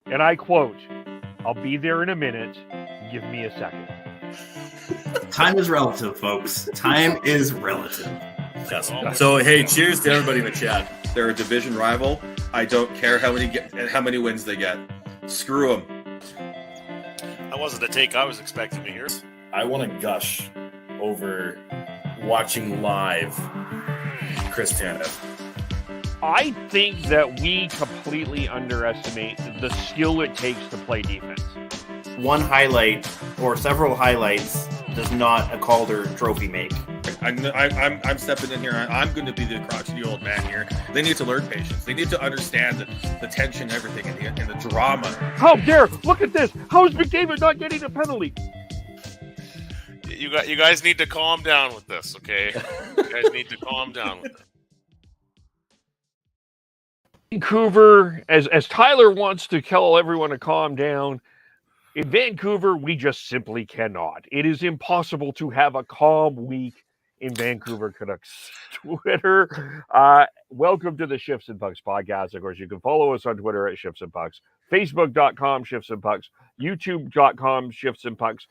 and I quote, "I'll be there in a minute. Give me a second." Time is relative, folks. Time is relative. Yes. So, hey, cheers to everybody in the chat. They're a division rival. I don't care how many wins they get. Screw them. That wasn't the take I was expecting to hear. I want to gush over watching live Chris Tanev. I think that we completely underestimate the skill it takes to play defense. One highlight or several highlights does not a Calder trophy make. I'm stepping in here. I'm going to be the crotchety old man here. They need to learn patience. They need to understand the tension, everything, and the drama. How dare! Look at this. How is McDavid not getting a penalty? You guys need to calm down with this, okay? You guys need to calm down with it. Vancouver, as Tyler wants to tell everyone to calm down, in Vancouver, we just simply cannot. It is impossible to have a calm week in Vancouver Canucks Twitter. Welcome to the Shifts and Pucks podcast. Of course, you can follow us on Twitter at Shifts and Pucks, Facebook.com Shifts and Pucks, YouTube.com Shifts and Pucks,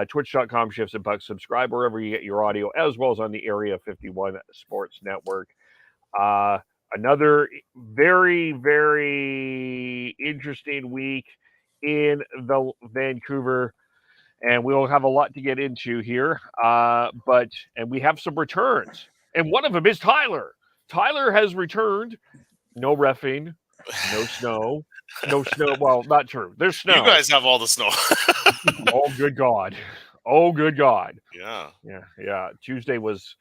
Twitch.com Shifts and Pucks. Subscribe wherever you get your audio, as well as on the Area 51 Sports Network. Another very, very interesting week in the Vancouver, and we'll have a lot to get into here. And we have some returns, and one of them is Tyler. Tyler has returned. No reffing, no snow. Well, not true. There's snow. You guys have all the snow. Oh, good God. Oh, good God. Yeah. Tuesday was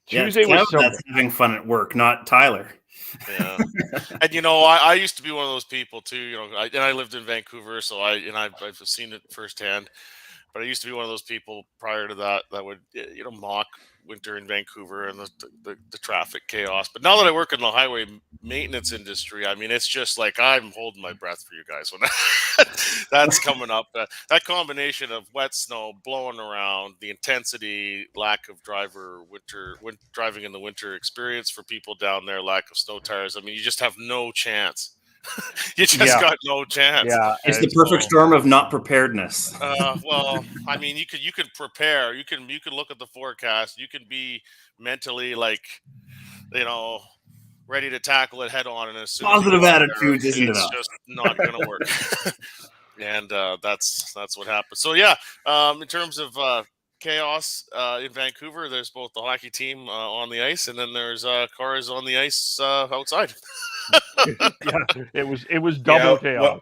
That's having fun at work, not Tyler. Yeah. And I used to be one of those people too, I lived in Vancouver, so I've seen it firsthand. But I used to be one of those people prior to that would mock winter in Vancouver and the traffic chaos. But now that I work in the highway maintenance industry, I mean, it's just like I'm holding my breath for you guys when that's coming up. That combination of wet snow blowing around, the intensity, lack of driving in the winter experience for people down there, lack of snow tires. I mean, you just have no chance. You just got no chance. Yeah, it's the perfect storm of not preparedness. Well, I mean, you could prepare. You can look at the forecast. You can be mentally ready to tackle it head on, and as soon positive as attitudes isn't enough. It's just not going to work. And that's what happened. So yeah, in terms of chaos in Vancouver, there's both the hockey team on the ice, and then there's cars on the ice outside. It was double chaos.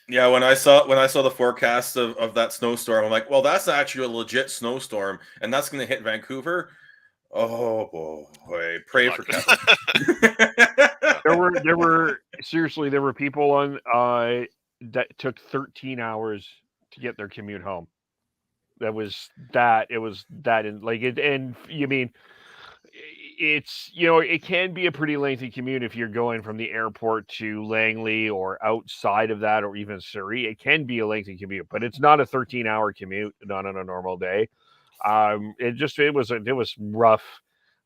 When I saw the forecast of that snowstorm, I'm like, well, that's actually a legit snowstorm, and that's going to hit Vancouver. Oh boy, pray for Kevin. there were people on that took 13 hours to get their commute home. It was that, and you mean, it's, it can be a pretty lengthy commute if you're going from the airport to Langley or outside of that, or even Surrey. It can be a lengthy commute, but it's not a 13-hour commute, not on a normal day. It was rough.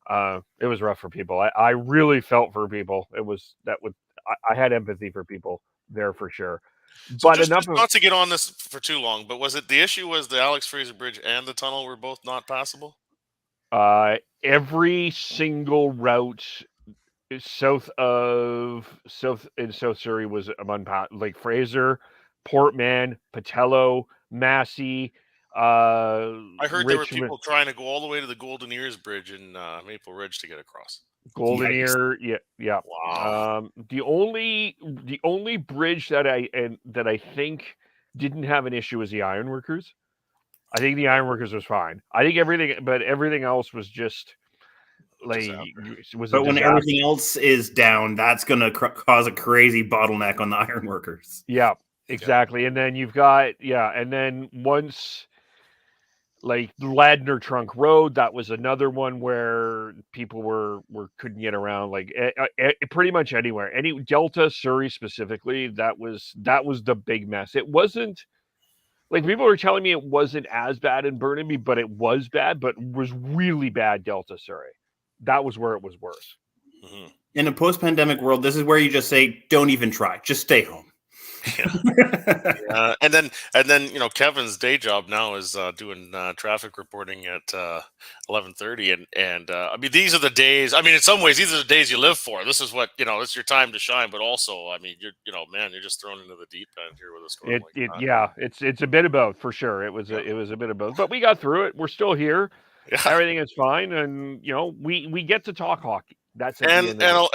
It was rough for people. I really felt for people. I had empathy for people there for sure. So but just not to get on this for too long, but was it the issue was the Alex Fraser Bridge and the tunnel were both not passable? Every single route south Surrey was unpassed. Like Fraser, Portman, Patello, Massey. I heard Richmond. There were people trying to go all the way to the Golden Ears Bridge in Maple Ridge to get across. Golden Ear, yeah. Wow. The only bridge that I think didn't have an issue was the Ironworkers. I think the Ironworkers was fine. I think everything else was just like was. But when everything else is down, that's going to cause a crazy bottleneck on the Ironworkers. Yeah, exactly. And then you've got and then once. Like Ladner Trunk Road, that was another one where people couldn't get around. Like pretty much anywhere, any Delta, Surrey specifically, that was the big mess. It wasn't like people were telling me it wasn't as bad in Burnaby, but it was bad. But it was really bad Delta, Surrey. That was where it was worse. Mm-hmm. In a post-pandemic world, this is where you just say, "Don't even try. Just stay home." And then Kevin's day job now is doing traffic reporting at 11:30, and I mean these are the days. I mean, in some ways, these are the days you live for. This is what it's your time to shine. But also, I mean, you're just thrown into the deep end here with a storm like that. Yeah, it's a bit of both for sure. It was a bit of both, but we got through it. We're still here. Yeah. Everything is fine, and we get to talk hockey. That's and a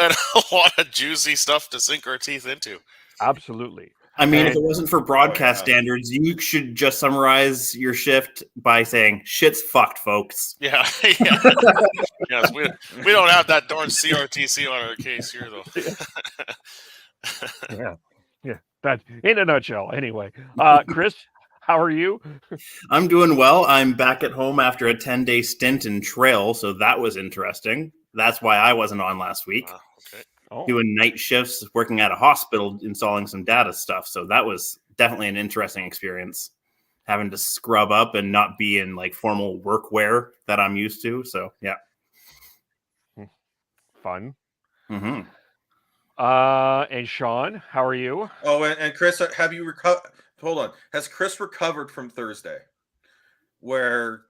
lot of juicy stuff to sink our teeth into. Absolutely. I mean, if it wasn't for broadcast standards, you should just summarize your shift by saying, shit's fucked, folks. Yeah. Yes, we don't have that darn CRTC on our case here, though. Yeah. That's in a nutshell. Anyway, Chris, how are you? I'm doing well. I'm back at home after a 10-day stint in trail, so that was interesting. That's why I wasn't on last week. Okay. Doing night shifts, working at a hospital, installing some data stuff. So that was definitely an interesting experience, having to scrub up and not be in like formal workwear that I'm used to. So yeah, fun. Mm-hmm. And Sean, how are you? Oh, and Chris, have you recovered? Hold on, has Chris recovered from Thursday, where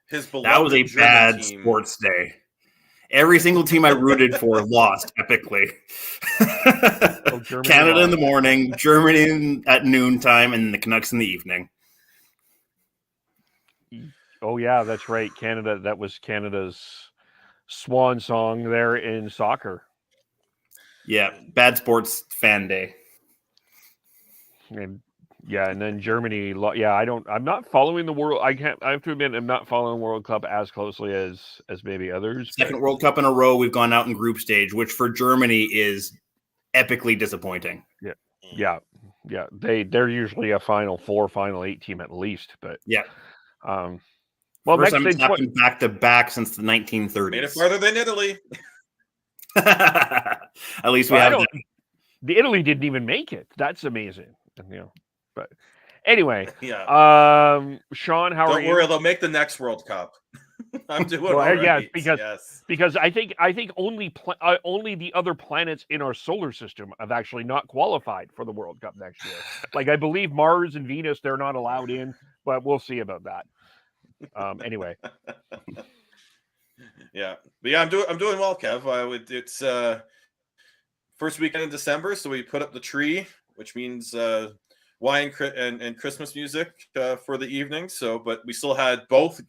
his beloved that was a German bad team... sports day? Every single team I rooted for lost epically. Canada in the morning, Germany at noontime, and the Canucks in the evening. Oh, yeah, that's right. Canada. That was Canada's swan song there in soccer. Yeah, bad sports fan day. And then Germany. Yeah, I'm not following the world. I have to admit, I'm not following World Cup as closely as maybe others. Second World Cup in a row, we've gone out in group stage, which for Germany is epically disappointing. Yeah. They're usually a Final Four, Final 8 team at least. But yeah. Well, first time it's happened back to back since the 1930s. Made it farther than Italy. At least we have that. The Italy didn't even make it. That's amazing. But anyway, yeah. Sean, how are you? Don't worry, they'll make the next World Cup. I'm doing all right. Because I think only the other planets in our solar system have actually not qualified for the World Cup next year. Like I believe Mars and Venus, they're not allowed in, but we'll see about that. Anyway. Yeah, but yeah, I'm doing well, Kev. It's first weekend in December, so we put up the tree, which means wine and Christmas music for the evening. So, but we still had both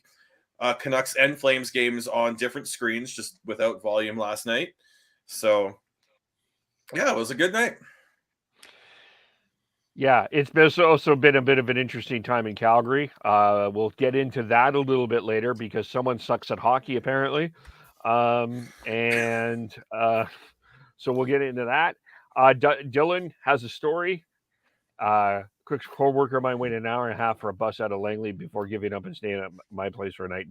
Canucks and Flames games on different screens, just without volume last night. So, yeah, it was a good night. Yeah, it's also been a bit of an interesting time in Calgary. We'll get into that a little bit later because someone sucks at hockey apparently, and so we'll get into that. Dylan has a story. Quick co-worker of mine waited an hour and a half for a bus out of Langley before giving up and staying at my place for a night.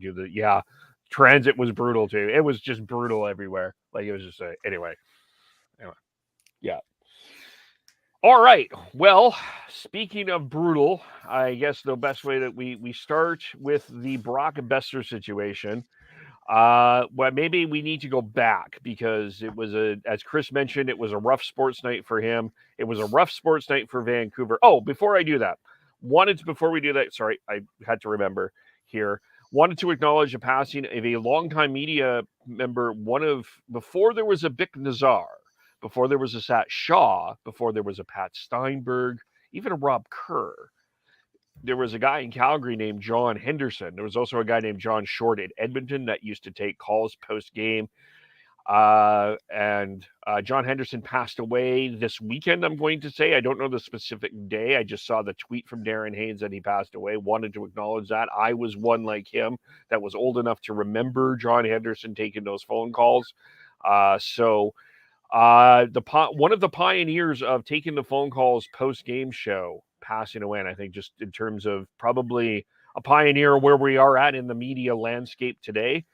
Transit was brutal too. It was just brutal everywhere. Like it was just anyway. Yeah. All right. Well, speaking of brutal, I guess the best way that we start with the Brock Boeser situation. Well, maybe we need to go back because it was as Chris mentioned, it was a rough sports night for him. It was a rough sports night for Vancouver. Oh, before I do that, before we do that, sorry, I had to remember here. Wanted to acknowledge the passing of a longtime media member, before there was a Bick Nazar, before there was a Sat Shaw, before there was a Pat Steinberg, even a Rob Kerr. There was a guy in Calgary named John Henderson. There was also a guy named John Short at Edmonton that used to take calls post-game. And John Henderson passed away this weekend, I'm going to say. I don't know the specific day. I just saw the tweet from Darren Haynes that he passed away. Wanted to acknowledge that. I was one like him that was old enough to remember John Henderson taking those phone calls. One of the pioneers of taking the phone calls post-game show passing away, and I think just in terms of probably a pioneer where we are at in the media landscape today.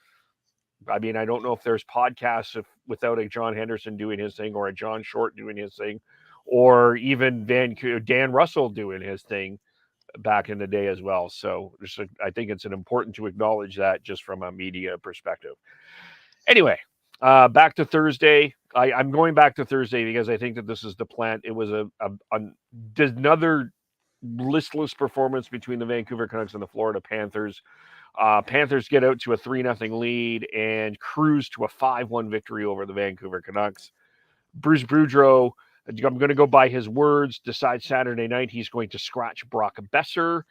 I mean, I don't know if there's podcasts without a John Henderson doing his thing or a John Short doing his thing, or even Dan Russell doing his thing back in the day as well. So I think it's important to acknowledge that just from a media perspective. Anyway, back to Thursday. I'm going back to Thursday because I think that this is the plan. It was another listless performance between the Vancouver Canucks and the Florida Panthers. Panthers get out to a 3-0 lead and cruise to a 5-1 victory over the Vancouver Canucks. Bruce Boudreau, I'm going to go by his words, decides Saturday night he's going to scratch Brock Boeser.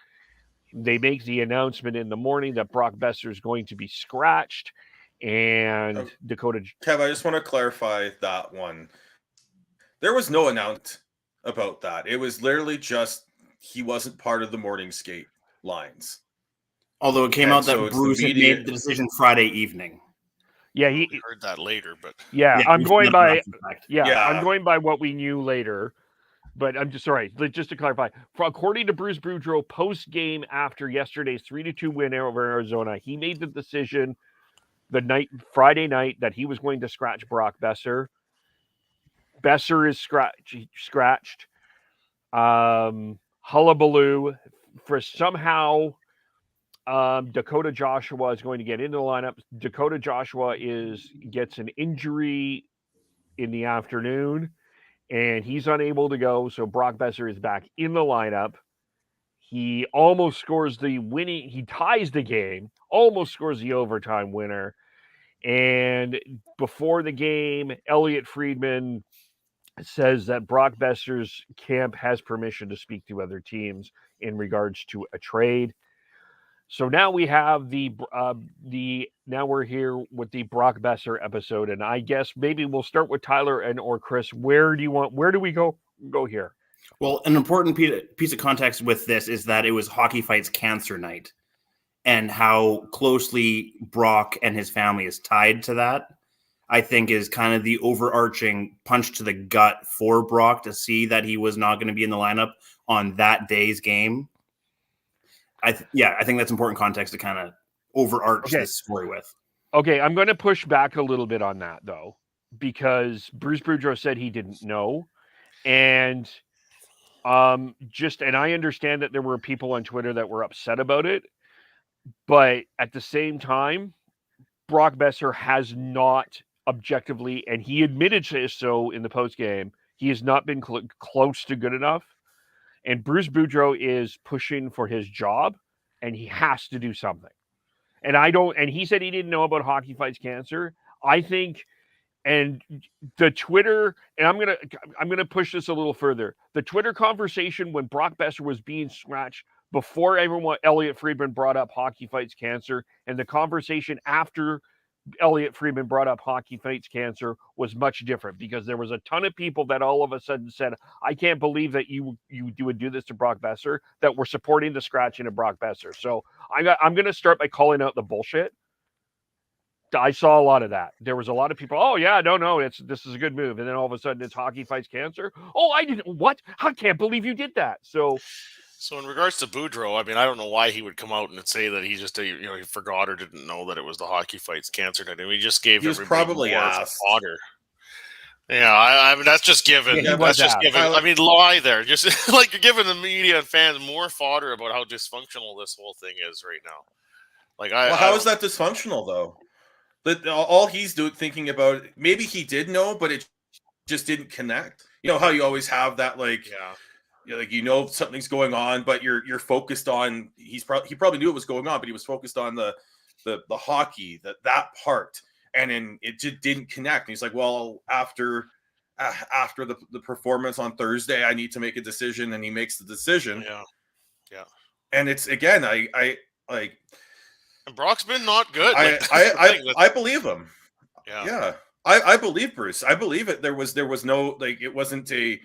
They make the announcement in the morning that Brock Boeser is going to be scratched. And Dakota... Kev, I just want to clarify that one. There was no announcement about that. It was literally just he wasn't part of the morning skate lines. Although it came out that Bruce had made the decision Friday evening. Yeah, we heard that later, but I'm going by I'm going by what we knew later. But I'm just sorry, just to clarify. According to Bruce Boudreau, post game after yesterday's 3-2 win over Arizona, he made the decision Friday night that he was going to scratch Brock Boeser. Boeser is scratched. Hullabaloo for somehow Dakota Joshua is going to get into the lineup. Dakota Joshua gets an injury in the afternoon, and he's unable to go. So Brock Boeser is back in the lineup. He almost scores he ties the game, almost scores the overtime winner. And before the game, Elliot Friedman says that Brock Boeser's camp has permission to speak to other teams in regards to a trade. So now we have now we're here with the Brock Boeser episode, and I guess maybe we'll start with Tyler or Chris. Where do we go here? Well, an important piece of context with this is that it was Hockey Fights Cancer Night, and how closely Brock and his family is tied to that, I think, is kind of the overarching punch to the gut for Brock to see that he was not going to be in the lineup on that day's game. I think that's important context to kind of overarch this story with. Okay, I'm going to push back a little bit on that, though, because Bruce Boudreau said he didn't know. And and I understand that there were people on Twitter that were upset about it. But at the same time, Brock Boeser has not objectively, and he admitted so in the postgame, he has not been close to good enough. And Bruce Boudreau is pushing for his job, and he has to do something. And he said he didn't know about Hockey Fights Cancer. I think, and the Twitter, and I'm gonna push this a little further. The Twitter conversation when Brock Boeser was being scratched before Elliot Friedman brought up Hockey Fights Cancer, and the conversation after Elliot Friedman brought up Hockey Fights Cancer was much different, because there was a ton of people that all of a sudden said, I can't believe that you would do this to Brock Boeser, that were supporting the scratching of Brock Boeser. So I'm going to start by calling out the bullshit. I saw a lot of that. There was a lot of people, oh yeah, no, this is a good move. And then all of a sudden it's Hockey Fights Cancer. Oh, I can't believe you did that. So in regards to Boudreau, I mean, I don't know why he would come out and say that he just, he forgot or didn't know that it was the Hockey Fights Cancer night. I mean, he just gave probably asked. Fodder. Yeah, I mean, that's just given. Yeah, that's just given. I mean, lie there. Just like you're giving the media and fans more fodder about how dysfunctional this whole thing is right now. Like, how is that dysfunctional though? But all he's thinking about, maybe he did know, but it just didn't connect. You know how you always have that, like. Yeah. Something's going on, but you're focused on. He probably knew it was going on, but he was focused on the hockey, that part, and then it just didn't connect. And he's like, well, after the performance on Thursday, I need to make a decision, and he makes the decision. Yeah. And it's again, I like. And Brock's been not good. I believe him. Yeah. I believe Bruce. I believe it. There was no, like, it wasn't a.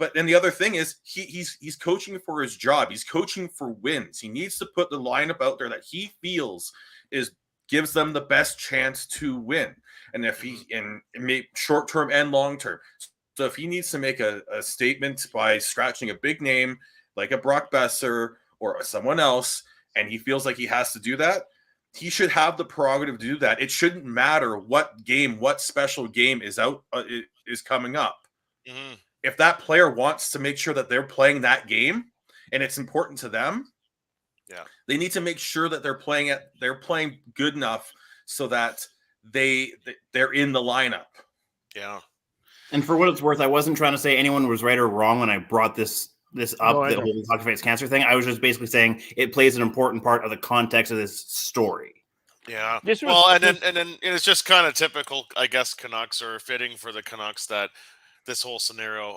But then the other thing is he's coaching for his job. He's coaching for wins. He needs to put the lineup out there that he feels gives them the best chance to win. And if short term and long term. So if he needs to make a statement by scratching a big name like a Brock Boeser or someone else, and he feels like he has to do that, he should have the prerogative to do that. It shouldn't matter what special game is coming up. Mm-hmm. If that player wants to make sure that they're playing that game and it's important to them, they need to make sure that they're playing good enough so that they're in the lineup. Yeah. And for what it's worth, I wasn't trying to say anyone was right or wrong when I brought this up, No, I the know. whole hockey fights cancer thing. I was just basically saying it plays an important part of the context of this story. Yeah. This was- Well, and this- then it's just kind of typical, I guess, Canucks, or fitting for the Canucks, that this whole scenario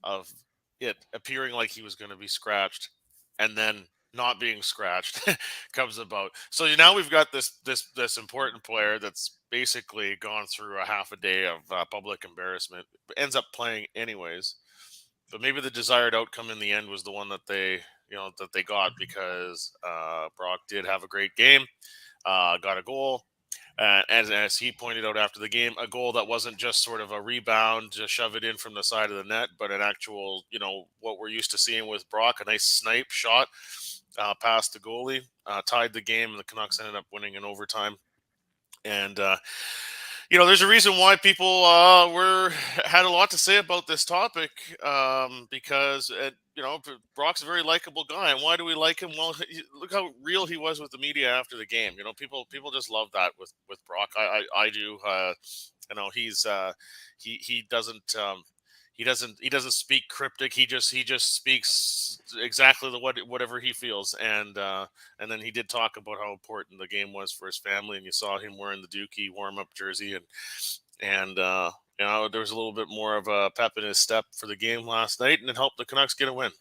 of it appearing like he was going to be scratched and then not being scratched comes about. So now we've got this important player that's basically gone through a half a day of public embarrassment, ends up playing anyways. But maybe the desired outcome in the end was the one that they got, because Brock did have a great game, got a goal. As he pointed out after the game, a goal that wasn't just sort of a rebound to shove it in from the side of the net, but an actual, what we're used to seeing with Brock, a nice snipe shot past the goalie, tied the game, and the Canucks ended up winning in overtime. And there's a reason why people had a lot to say about this topic, because Brock's a very likable guy, and why do we like him? Well, look how real he was with the media after the game. People just love that with Brock. I do. He's he doesn't speak cryptic. He just speaks exactly whatever he feels. And then he did talk about how important the game was for his family, and you saw him wearing the Dookie warm-up jersey, and there was a little bit more of a pep in his step for the game last night, and it helped the Canucks get a win.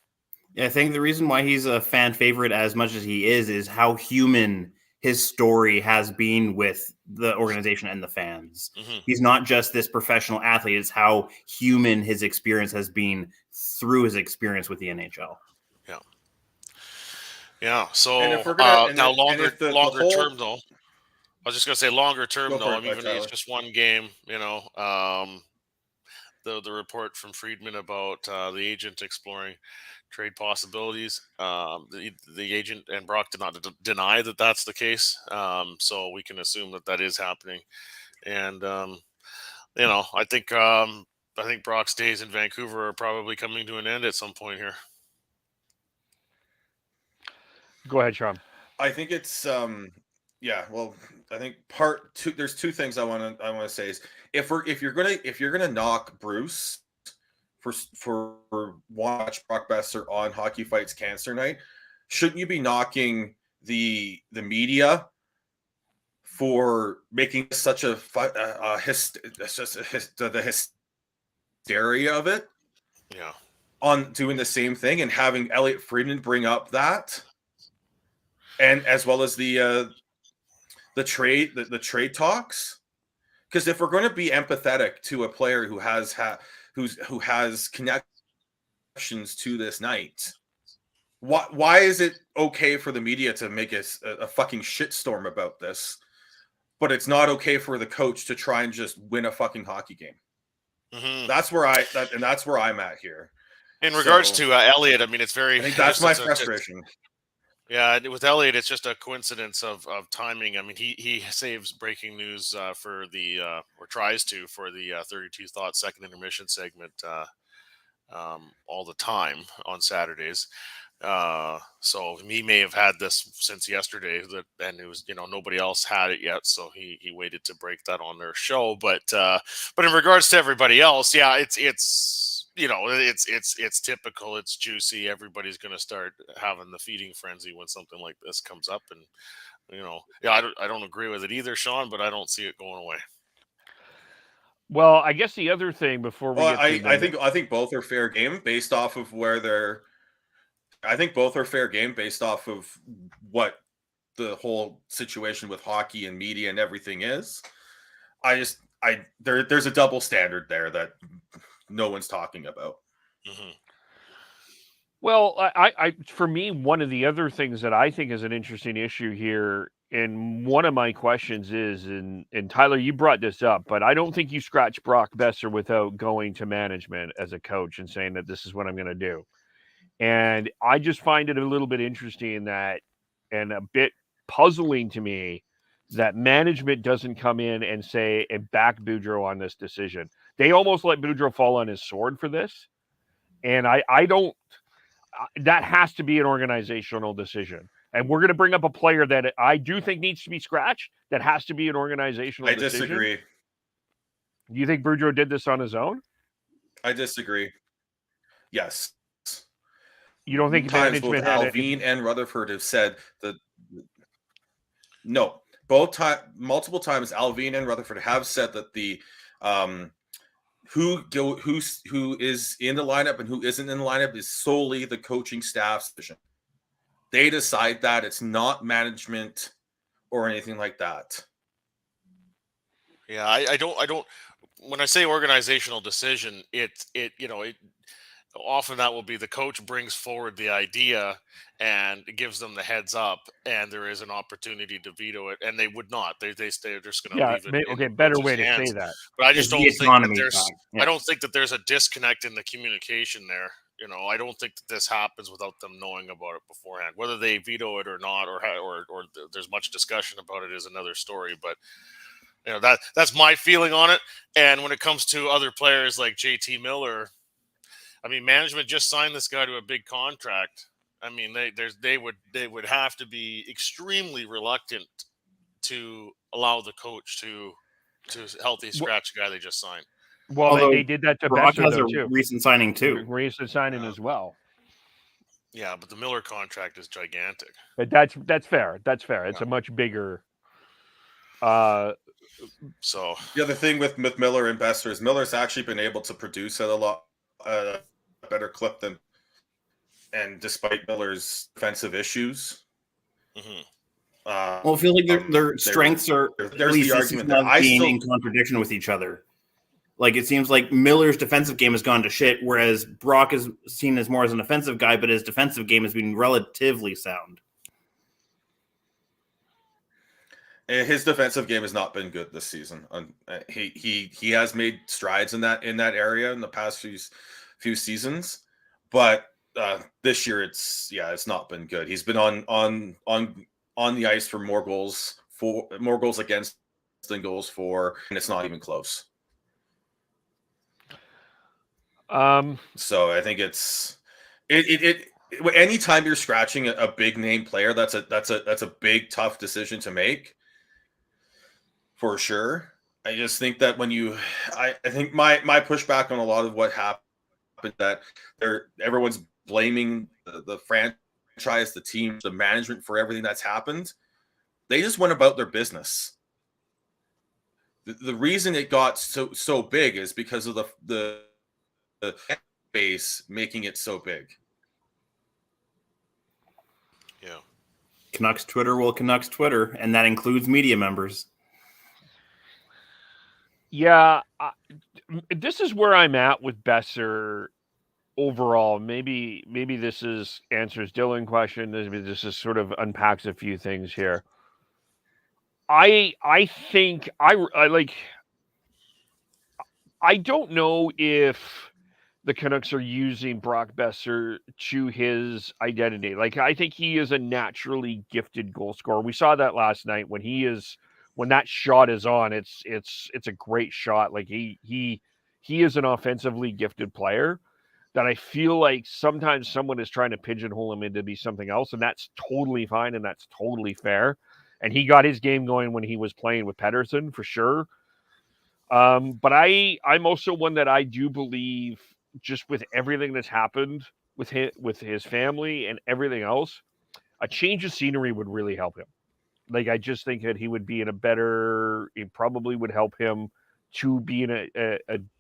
Yeah, I think the reason why he's a fan favorite as much as he is how human his story has been with the organization and the fans. Mm-hmm. He's not just this professional athlete. It's how human his experience has been through his experience with the NHL. Yeah. Yeah. So And if we're gonna, now longer whole... term though, I was just going to say longer term though. I mean, even Tyler. it's just one game, the report from Friedman about the agent exploring trade possibilities. The agent and Brock did not deny that that's the case. So we can assume that is happening. And, I think Brock's days in Vancouver are probably coming to an end at some point here. Go ahead, Sean. I think it's well, I think part two. There's two things I want to say is if you're gonna knock Bruce for watch Brock Boeser on Hockey Fights Cancer Night, shouldn't you be knocking the media for making such the hysteria of it? Yeah, on doing the same thing and having Elliot Friedman bring up that, and as well as the trade talks, because if we're going to be empathetic to a player who has connections to this night, why is it okay for the media to make a fucking shitstorm about this, but it's not okay for the coach to try and just win a fucking hockey game? Mm-hmm. That's where I'm at here. In regards to Elliot, I mean, it's very. I think that's my frustration. Yeah, with Elliot, it's just a coincidence of timing. I mean, he saves breaking news for the or tries to for the 32 Thoughts second intermission segment all the time on Saturdays. So he may have had this since yesterday, and it was nobody else had it yet, so he waited to break that on their show. But in regards to everybody else, yeah, it's typical. It's juicy. Everybody's going to start having the feeding frenzy when something like this comes up, and I don't agree with it either, Sean, but I don't see it going away. Well, I guess the other thing before we I think both are fair game based off of where they're. I think both are fair game based off of what the whole situation with hockey and media and everything is. There's a double standard there that no one's talking about. Mm-hmm. Well, I for me, one of the other things that I think is an interesting issue here, and one of my questions is, and Tyler, you brought this up, but I don't think you scratch Brock Boeser without going to management as a coach and saying that this is what I'm going to do. And I just find it a little bit interesting that, and a bit puzzling to me, that management doesn't come in and say and back Boudreau on this decision. They almost let Boudreau fall on his sword for this. And I don't, that has to be an organizational decision. And we're going to bring up a player that I do think needs to be scratched. That has to be an organizational decision. I disagree. You think Boudreau did this on his own? I disagree. Yes. You don't think Times both management had any? Alvin and Rutherford have said that no. Multiple times Alvin and Rutherford have said that the who is in the lineup and who isn't in the lineup is solely the coaching staff's decision. They decide that. It's not management or anything like that. Yeah, I don't. When I say organizational decision, it often that will be the coach brings forward the idea and gives them the heads up, and there is an opportunity to veto it, and they would not. They're just going to Yeah. leave it. Okay. In the Better coach's way to hands. say that. But I It's just the don't think that economy there's. side. Yeah. I don't think that there's a disconnect in the communication there. I don't think that this happens without them knowing about it beforehand. Whether they veto it or not, or there's much discussion about it is another story. But that's my feeling on it. And when it comes to other players like JT Miller, I mean, management just signed this guy to a big contract. I mean, they would have to be extremely reluctant to allow the coach to healthy scratch a guy they just signed. Well, Although they did that to Brock Boeser has though a too. recent signing too. Recent signing as well. Yeah, but the Miller contract is gigantic. But that's fair. That's fair. It's a much bigger. So the other thing with Miller and Boeser is Miller's actually been able to produce at a lot better clip than, and despite Miller's defensive issues. Mm-hmm. Well, it feels like their strengths are there's the argument that being in contradiction with each other. Like it seems like Miller's defensive game has gone to shit, whereas Brock is seen as more as an offensive guy, but his defensive game has been relatively sound. His defensive game has not been good this season. He has made strides in that area in the past few seasons, but this year it's not been good. He's been on the ice for more goals against than goals for, and it's not even close. So I think it's anytime you're scratching a big name player, that's a big tough decision to make. For sure. I just think that I think my pushback on a lot of what happened that everyone's blaming the franchise, the team, the management for everything that's happened. They just went about their business. The reason it got so big is because of the base making it so big. Yeah. Canucks Twitter will Canucks Twitter, and that includes media members. Yeah, this is where I'm at with Boeser overall. Maybe this answers Dylan's question. This is sort of unpacks a few things here. I think I don't know if the Canucks are using Brock Boeser to his identity. Like I think he is a naturally gifted goal scorer. We saw that last night when that shot is on. It's a great shot. Like he is an offensively gifted player that I feel like sometimes someone is trying to pigeonhole him into be something else, and that's totally fine and that's totally fair. And he got his game going when he was playing with Pettersson for sure. But I'm also one that I do believe, just with everything that's happened with his family and everything else, a change of scenery would really help him. Like I just think that he would be in it probably would help him to be in a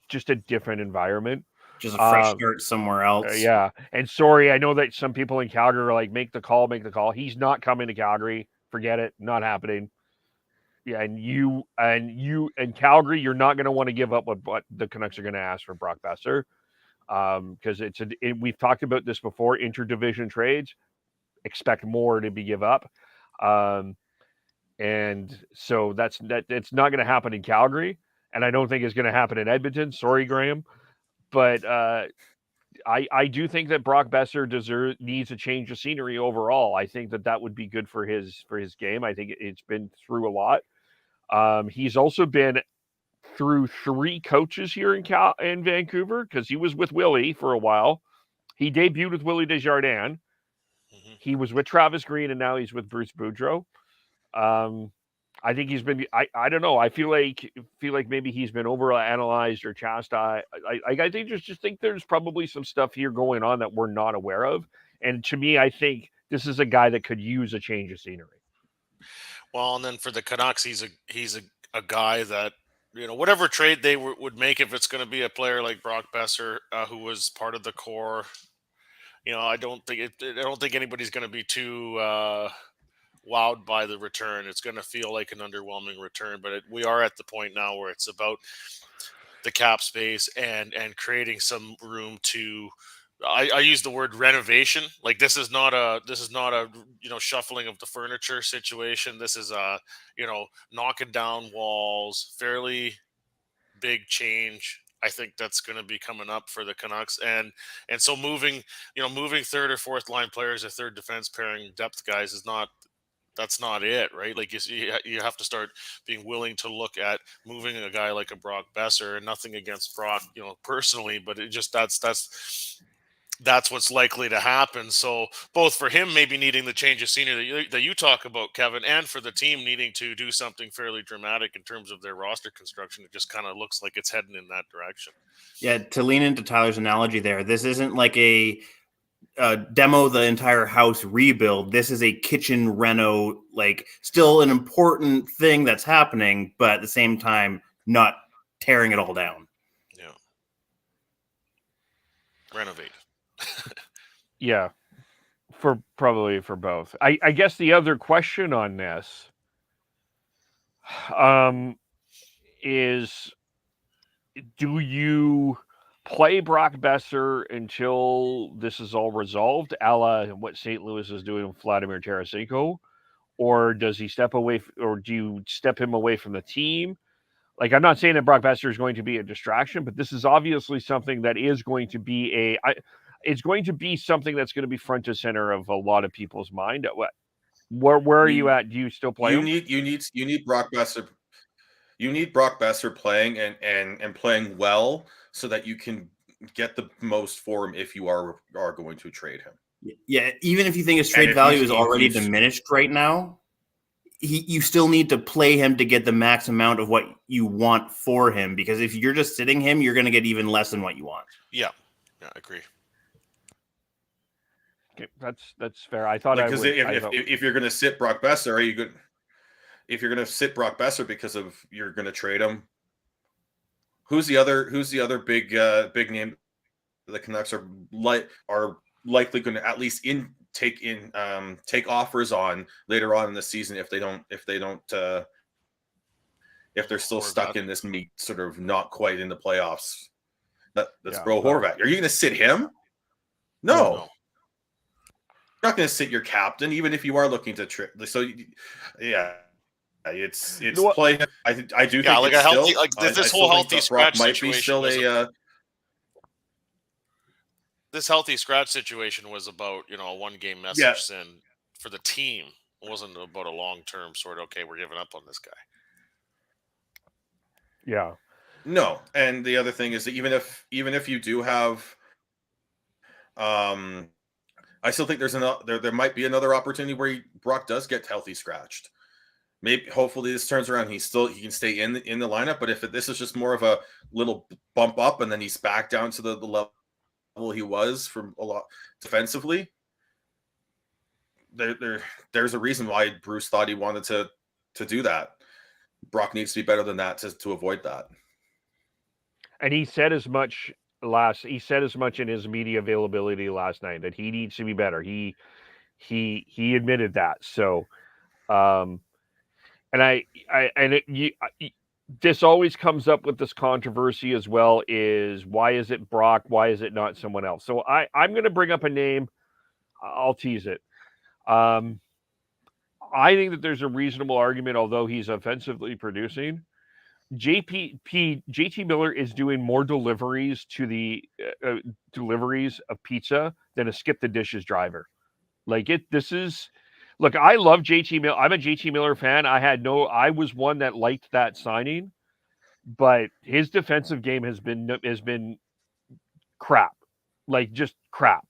just a different environment. Just a fresh start somewhere else. Yeah. And sorry, I know that some people in Calgary are like, make the call. He's not coming to Calgary. Forget it. Not happening. Yeah, and Calgary, you're not going to want to give up what the Canucks are going to ask for Brock Boeser, because we've talked about this before. Interdivision trades, expect more to be give up, and so it's not going to happen in Calgary, and I don't think it's going to happen in Edmonton. Sorry, Graham, but I do think that Brock Boeser needs a change of scenery overall. I think that would be good for his game. I think it's been through a lot. He's also been through 3 coaches here in Vancouver, because he was with Willie for a while. He debuted with Willie Desjardins. Mm-hmm. He was with Travis Green, and now he's with Bruce Boudreau. I think he's been. I don't know. I feel like maybe he's been overanalyzed or chastised. I think just think there's probably some stuff here going on that we're not aware of. And to me, I think this is a guy that could use a change of scenery. Well, and then for the Canucks, he's a guy that, whatever trade they would make, if it's going to be a player like Brock Boeser, who was part of the core, I don't think anybody's going to be too wowed by the return. It's going to feel like an underwhelming return, but we are at the point now where it's about the cap space and creating some room to. I use the word renovation. Like this is not a shuffling of the furniture situation. This is knocking down walls, fairly big change. I think that's going to be coming up for the Canucks, and so moving third or fourth line players or third defense pairing depth guys that's not it, right? Like you have to start being willing to look at moving a guy like a Brock Boeser, and nothing against Brock, personally, but it just that's what's likely to happen. So both for him maybe needing the change of scenery that you talk about, Kevin, and for the team needing to do something fairly dramatic in terms of their roster construction, it just kind of looks like it's heading in that direction. Yeah, to lean into Tyler's analogy there, this isn't like a demo the entire house rebuild. This is a kitchen reno, like still an important thing that's happening, but at the same time, not tearing it all down. Yeah. Renovate. Yeah, probably for both. I guess the other question on this is, do you play Brock Boeser until this is all resolved, a la what St. Louis is doing with Vladimir Tarasenko, or does he step away, or do you step him away from the team? Like, I'm not saying that Brock Boeser is going to be a distraction, but this is obviously something that is going to be it's going to be something that's going to be front and center of a lot of people's mind. Where are you at? Do you still play him? You need Brock Boeser. You need Brock Boeser playing and playing well so that you can get the most for him if you are going to trade him. Yeah, even if you think his trade value is already diminished right now, you still need to play him to get the max amount of what you want for him, because if you're just sitting him, you're going to get even less than what you want. Yeah, I agree. Okay, that's fair. I thought because if you're going to sit Brock Boeser, are you good? If you're going to sit Brock Boeser because of you're going to trade him, who's the other big name the Canucks are likely going to at least take offers on later on in the season if they're still stuck in this meat sort of not quite in the playoffs. That's Bro Horvat. Are you going to sit him? No. You're not going to sit your captain, even if you are looking to trade. So, yeah, it's play. I do think like it's a healthy, still, like this whole healthy scratch situation. This healthy scratch situation was about a one-game message and for the team. It wasn't about a long-term sort of we're giving up on this guy. Yeah. No, and the other thing is that even if you do have, I still think there might be another opportunity where Brock does get healthy scratched. Maybe hopefully this turns around. He can stay in the lineup. But if this is just more of a little bump up and then he's back down to the level he was from a lot defensively, there's a reason why Bruce thought he wanted to do that. Brock needs to be better than that to avoid that. And he said as much in his media availability last night that he needs to be better. He admitted that. So, this always comes up with this controversy as well, is why is it Brock? Why is it not someone else? So I'm going to bring up a name. I'll tease it. I think that there's a reasonable argument, although he's offensively producing. JT Miller is doing more deliveries to the deliveries of pizza than a skip the dishes driver. Look, I love JT Miller. I'm a JT Miller fan. I was one that liked that signing, but his defensive game has been crap. Like just crap.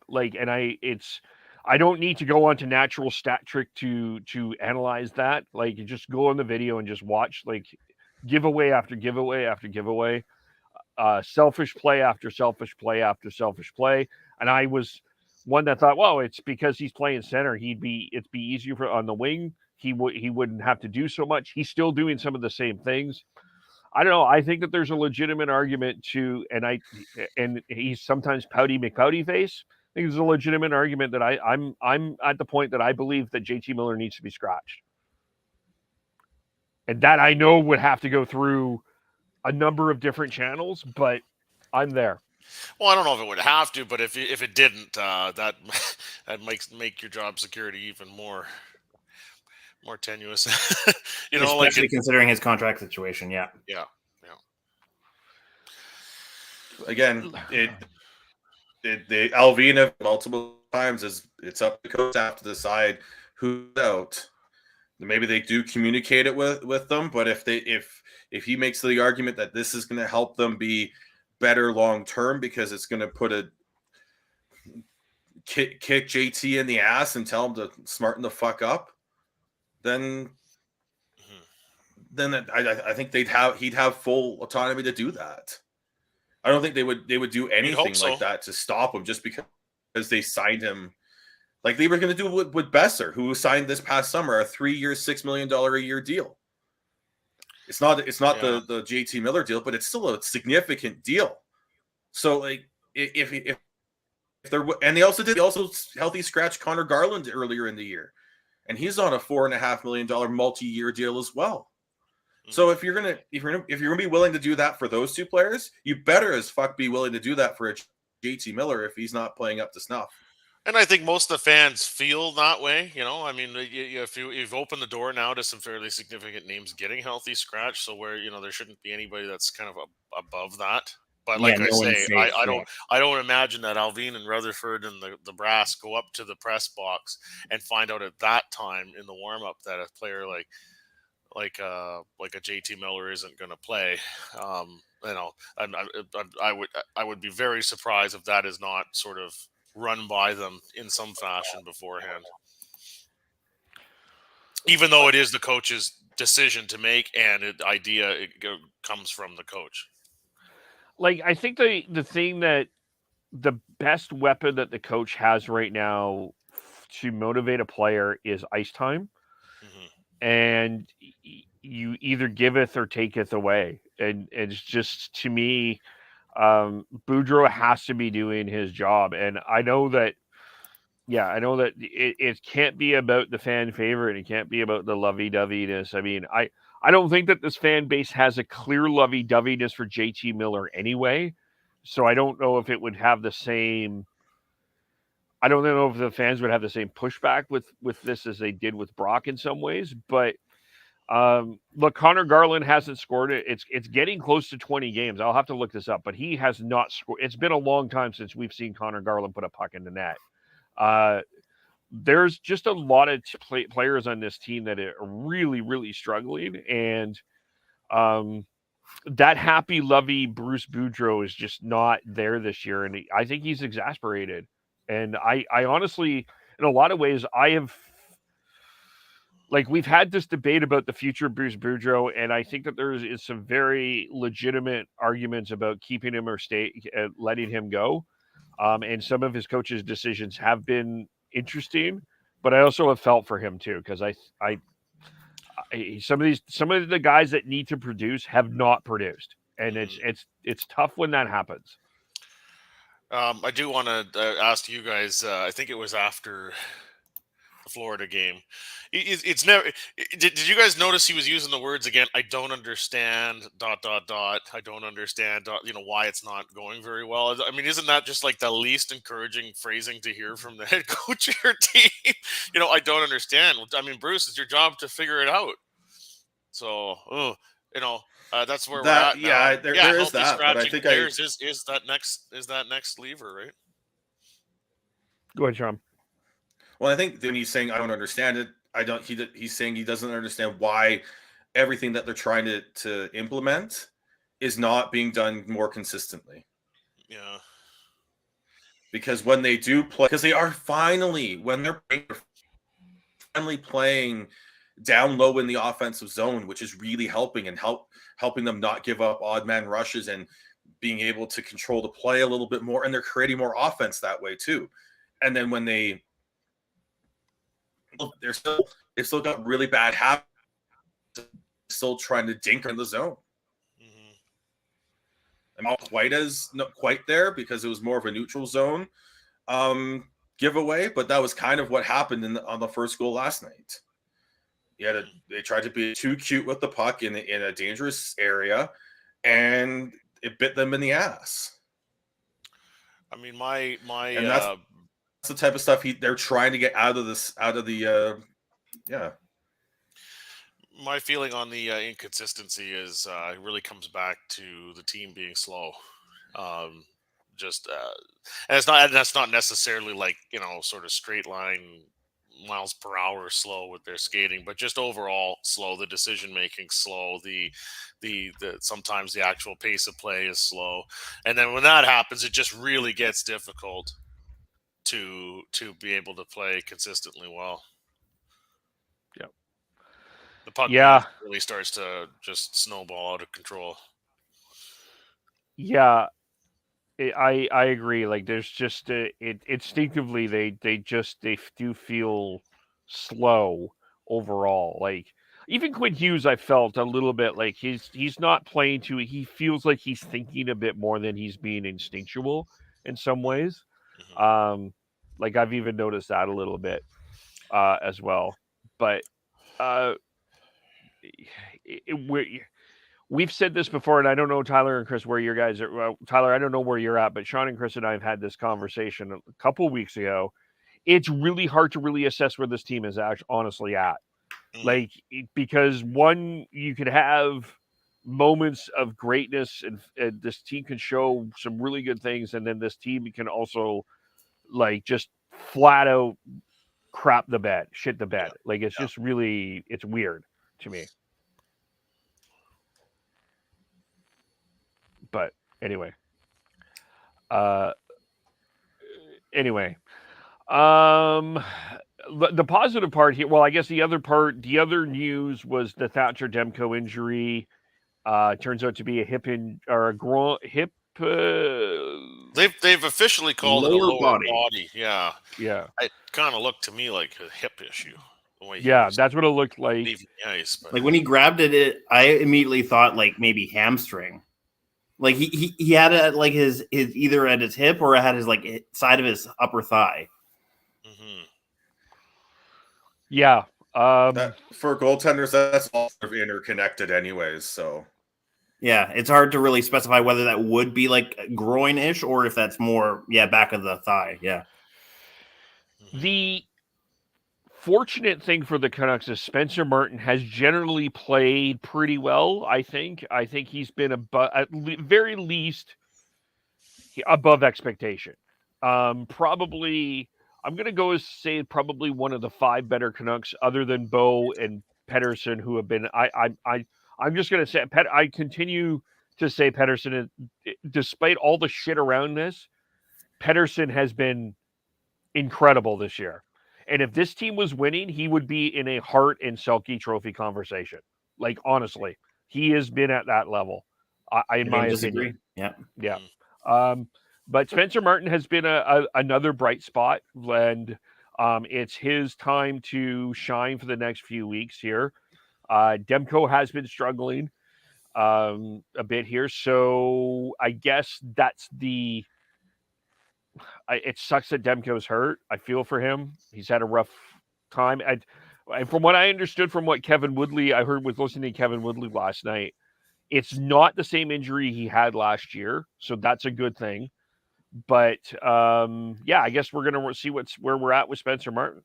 I don't need to go onto natural stat trick to analyze that. Like, you just go on the video and just watch, like, giveaway after giveaway after giveaway, selfish play after selfish play after selfish play. And I was one that thought, well, it's because he's playing center. It'd be easier for on the wing. He wouldn't have to do so much. He's still doing some of the same things. I don't know. I think that there's a legitimate argument to, and he's sometimes pouty McPouty face. I think there's a legitimate argument that I'm at the point that I believe that JT Miller needs to be scratched, and that I know would have to go through a number of different channels, but I'm there. Well, I don't know if it would have to, but if it didn't, that makes make your job security even more tenuous. Especially considering his contract situation. Yeah. Again, the Alvina multiple times is it's up to the coach to have to decide who's out. Maybe they do communicate it with them, but if he makes the argument that this is going to help them be better long term because it's going to put a kick JT in the ass and tell him to smarten the fuck up, then I think he'd have full autonomy to do that. I don't think they would do anything like that to stop him just because they signed him. Like they were going to do with Boeser, who signed this past summer a 3-year, $6 million a year deal. It's not the JT Miller deal, but it's still a significant deal. So like if there and they also healthy scratch Connor Garland earlier in the year, and he's on a $4.5 million multi-year deal as well. So if you're gonna be willing to do that for those two players, you better as fuck be willing to do that for a JT Miller if he's not playing up to snuff. And I think most of the fans feel that way. I mean, if you've opened the door now to some fairly significant names getting healthy scratch, so where there shouldn't be anybody that's kind of above that. But like I don't imagine that Alvin and Rutherford and the brass go up to the press box and find out at that time in the warm up that a player like a JT Miller isn't going to play. I would be very surprised if that is not sort of run by them in some fashion beforehand, even though it is the coach's decision to make and it comes from the coach. Like, I think the thing that the best weapon that the coach has right now to motivate a player is ice time. And you either giveth or taketh away. And it's just, to me, Boudreau has to be doing his job. And I know that it can't be about the fan favorite. It can't be about the lovey-doveyness. I mean, I don't think that this fan base has a clear lovey-doveyness for JT Miller anyway. So I don't know if it would have the same. I don't know if the fans would have the same pushback with this as they did with Brock in some ways. But look, Connor Garland hasn't scored it. It's getting close to 20 games. I'll have to look this up, but he has not scored. It's been a long time since we've seen Connor Garland put a puck in the net. There's just a lot of players on this team that are really, really struggling. And that happy, lovey Bruce Boudreau is just not there this year. And I think he's exasperated. And I honestly, in a lot of ways, we've had this debate about the future of Bruce Boudreau, and I think that there is some very legitimate arguments about keeping him or letting him go. And some of his coaches' decisions have been interesting, but I also have felt for him too, because some of the guys that need to produce have not produced, and it's tough when that happens. I do want to ask you guys. I think it was after the Florida game. It's never. Did you guys notice he was using the words again? I don't understand. ... I don't understand. Why it's not going very well. I mean, isn't that just like the least encouraging phrasing to hear from the head coach of your team? I don't understand. I mean, Bruce, it's your job to figure it out. So, that's where we're at. Yeah, there is that. But I think is that next lever, right? Go ahead, Sean. Well, I think when he's saying I don't understand it, he's saying he doesn't understand why everything that they're trying to implement is not being done more consistently. Yeah. because when they do play, because they are finally playing down low in the offensive zone, which is really helping and helping them not give up odd man rushes and being able to control the play a little bit more, and they're creating more offense that way too. And then when they've still got really bad habits, still trying to dink in the zone. I'm not quite there because it was more of a neutral zone giveaway, but that was kind of what happened on the first goal last night. They tried to be too cute with the puck in a dangerous area, and it bit them in the ass. I mean, my and that's the type of stuff they're trying to get out of the. My feeling on the inconsistency is it really comes back to the team being slow. And that's not necessarily like, sort of straight line miles per hour slow with their skating, but just overall slow. The decision making slow. The sometimes the actual pace of play is slow, and then when that happens, it just really gets difficult to be able to play consistently well. The puck really starts to just snowball out of control. Yeah, I agree. Like, there's just instinctively they do feel slow overall. Like, even Quinn Hughes, I felt a little bit like he's not playing to. He feels like he's thinking a bit more than he's being instinctual in some ways. Like, I've even noticed that a little bit as well. But we've said this before, and I don't know, Tyler and Chris, where you guys are. Well, Tyler, I don't know where you're at, but Sean and Chris and I have had this conversation a couple of weeks ago. It's really hard to really assess where this team is actually honestly at. Like, because one, you could have moments of greatness, and this team can show some really good things, and then this team can also, like, just flat out shit the bed. Like, it's just really, it's weird to me. But anyway, the positive part here. Well, I guess the other news was the Thatcher Demko injury. Turns out to be a hip or a hip. They've officially called it a lower body. Yeah. It kind of looked to me like a hip issue. That's what it looked like. Ice, like when he grabbed it, I immediately thought like maybe hamstring. Like he had it like his either at his hip or it had his like side of his upper thigh. Yeah. For goaltenders, that's all sort of interconnected anyways. So yeah, it's hard to really specify whether that would be like groin-ish or if that's more back of the thigh. Yeah. The fortunate thing for the Canucks is Spencer Martin has generally played pretty well. I think he's been at very least above expectation. Probably, I'm going to go as say probably one of the 5 better Canucks, other than Bo and Pettersson, who have been. I'm just going to say I continue to say Pettersson, despite all the shit around this, Pettersson has been incredible this year. And if this team was winning, he would be in a Hart and Selke trophy conversation. Like, honestly, he has been at that level, in my opinion. Yeah. But Spencer Martin has been another bright spot, and it's his time to shine for the next few weeks here. Demko has been struggling a bit here, so I guess that's the. It sucks that Demko's hurt. I feel for him. He's had a rough time. And from what I understood from what Kevin Woodley, I heard was listening to Kevin Woodley last night, it's not the same injury he had last year. So that's a good thing. But I guess we're going to see where we're at with Spencer Martin.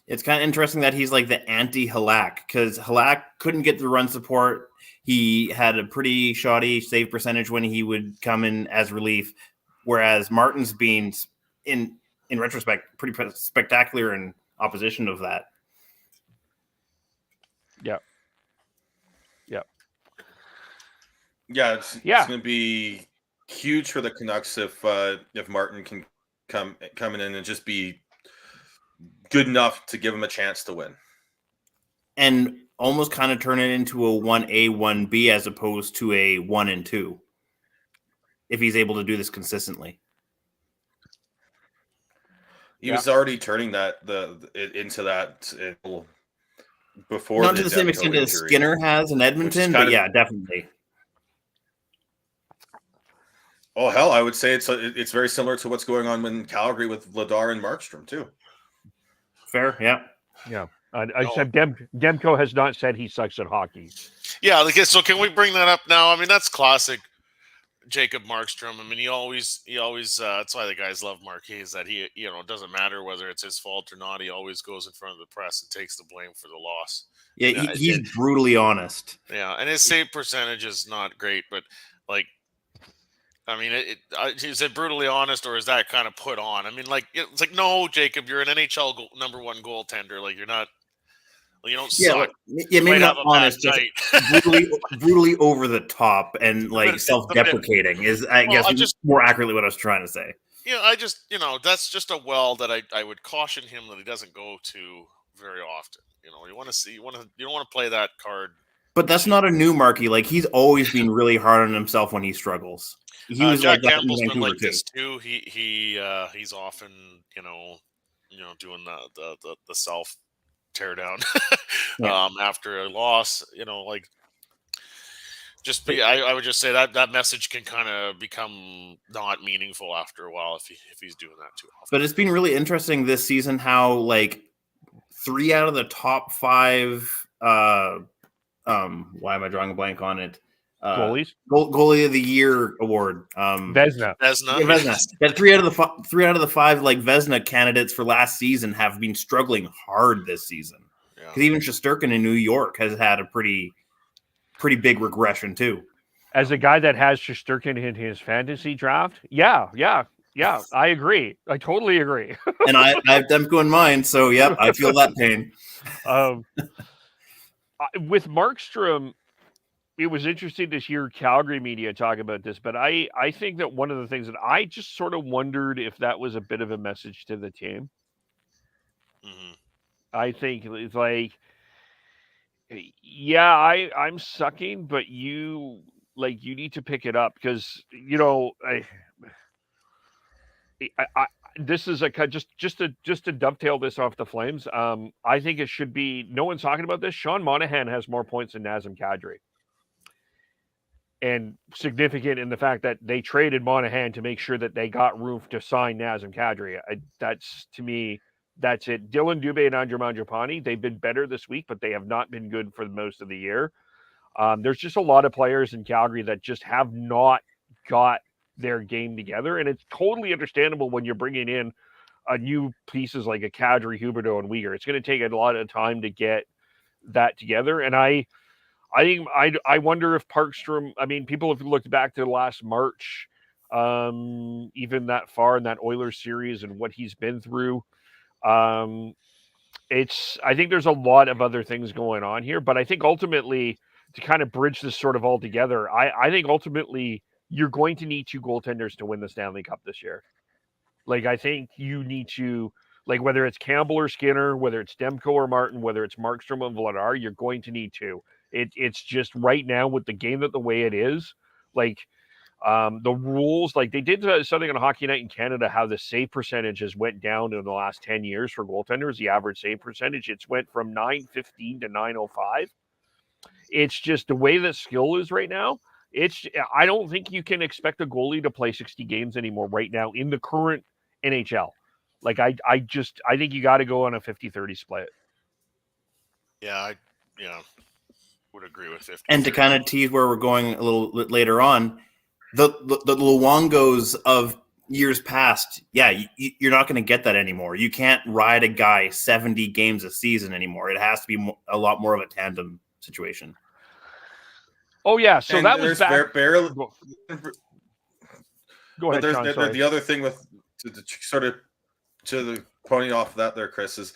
It's kind of interesting that he's like the anti-Halak, because Halak couldn't get the run support. He had a pretty shoddy save percentage when he would come in as relief. Whereas Martin's being, in retrospect, pretty spectacular in opposition of that. Yeah, it's going to be huge for the Canucks if Martin can coming in and just be good enough to give him a chance to win. And almost kind of turn it into a 1A, 1B as opposed to a 1 and 2. If he's able to do this consistently. He was already turning that into that before. Not to the same extent as Skinner has in Edmonton, but yeah, definitely. Oh hell, I would say it's very similar to what's going on in Calgary with Bedard and Markstrom too. Fair, yeah. Except Demko has not said he sucks at hockey. Yeah, so can we bring that up now? I mean, that's classic Jacob Markstrom. I mean, he always that's why the guys love Marquis, is that he, it doesn't matter whether it's his fault or not. He always goes in front of the press and takes the blame for the loss. Yeah, he's brutally honest. Yeah, and his save percentage is not great, but I mean, is it brutally honest, or is that kind of put on? I mean, it's like, no, Jacob, you're an NHL number one goaltender. Like, you're not. Well, you don't suck. Yeah, maybe not honest, just brutally over the top and self-deprecating is, I guess, more accurately what I was trying to say. Yeah, that's just a well that I would caution him that he doesn't go to very often. You don't want to play that card. But that's not a new Marky. Like, he's always been really hard on himself when he struggles. He was Jack like Campbell's been like too. this too. He's often doing the self tear down after a loss. I would just say that message can kind of become not meaningful after a while if he's doing that too often. But it's been really interesting this season how 3 out of the top 5 why am I drawing a blank on it? Goalies? Goalie of the Year award. Vezina. That 3 out of the 5 Vezina candidates for last season have been struggling hard this season. Because even Shesterkin in New York has had a pretty big regression too. As a guy that has Shesterkin in his fantasy draft, yeah, I agree. I totally agree. And I have Demko in mine, so yep, I feel that pain. With Markstrom, it was interesting to hear Calgary media talk about this, but I think that one of the things that I just sort of wondered if that was a bit of a message to the team. Mm-hmm. I think it's like, yeah, I'm sucking, but you need to pick it up because this is just to dovetail this off the Flames. I think it should be, no one's talking about this. Sean Monahan has more points than Nazem Kadri. And significant in the fact that they traded Monahan to make sure that they got room to sign Nazem Kadri. That's, to me, that's it. Dylan Dubé and Andre Mangiapane, they've been better this week, but they have not been good for most of the year. There's just a lot of players in Calgary that just have not got their game together, and it's totally understandable when you're bringing in a new pieces like a Kadri, Huberdeau, and Weegar. It's going to take a lot of time to get that together, and I wonder if Parkstrom. I mean, people have looked back to last March, even that far in that Oilers series, and what he's been through. I think there's a lot of other things going on here, but I think ultimately to kind of bridge this sort of all together, I think ultimately you're going to need 2 goaltenders to win the Stanley Cup this year. I think you need to, whether it's Campbell or Skinner, whether it's Demko or Martin, whether it's Markstrom or Vladar, you're going to need 2. It's just right now with the game the way it is, the rules, they did something on Hockey Night in Canada, how the save percentage has went down in the last 10 years for goaltenders, the average save percentage. It's went from 915 to 905. It's just the way that skill is right now. I don't think you can expect a goalie to play 60 games anymore right now in the current NHL. I think you got to go on a 50-30 split. Yeah, would agree with 50. And to kind of tease where we're going a little bit later on, the Luongos of years past, you're not going to get that anymore. You can't ride a guy 70 games a season anymore. It has to be a lot more of a tandem situation. Oh yeah, so and that was back. Barely. Go ahead, Sean, sorry. The other thing with to the pointing off that there, Chris, is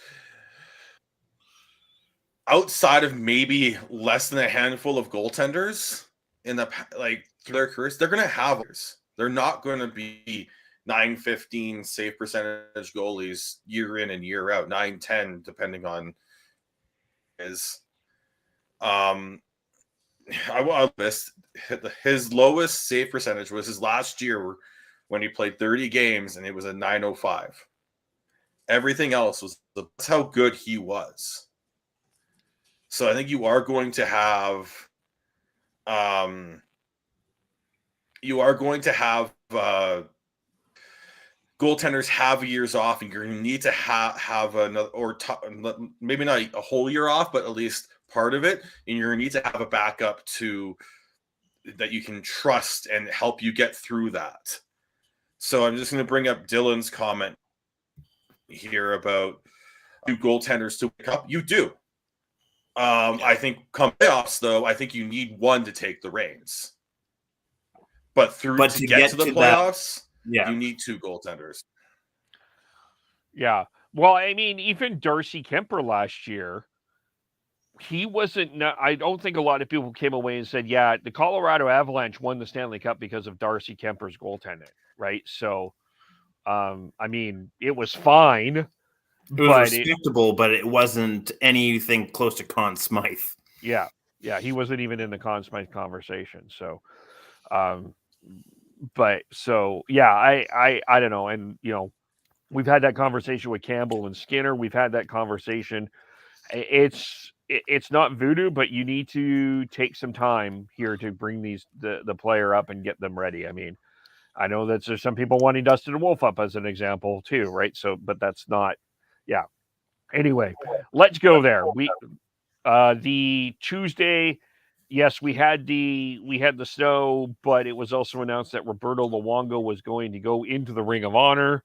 outside of maybe less than a handful of goaltenders in their careers, they're going to have others. They're not going to be 915 save percentage goalies year in and year out, 910 depending on his. His lowest save percentage was his last year when he played 30 games, and it was a 905. Everything else was that's how good he was. So I think you are going to have goaltenders have years off, and you need to have another, maybe not a whole year off, but at least part of it, and you're going to need to have a backup that you can trust and help you get through that. So I'm just going to bring up Dylan's comment here about do goaltenders to pick up. You do. I think come playoffs, though, I think you need one to take the reins. But to get to the playoffs, you need two goaltenders. Yeah. Well, I mean, even Darcy Kemper last year, he wasn't. I don't think a lot of people came away and said, "Yeah, the Colorado Avalanche won the Stanley Cup because of Darcy Kemper's goaltending." Right. So, I mean, it was fine. It was respectable, but it wasn't anything close to Conn Smythe. Yeah. Yeah. He wasn't even in the Conn Smythe conversation. So, I don't know. And, we've had that conversation with Campbell and Skinner. We've had that conversation. It's not voodoo, but you need to take some time here to bring the player up and get them ready. I mean, I know that there's some people wanting Dustin Wolf up as an example too, right? So, but that's not, yeah. Anyway, let's go there. The Tuesday, yes, we had the snow, but it was also announced that Roberto Luongo was going to go into the Ring of Honor.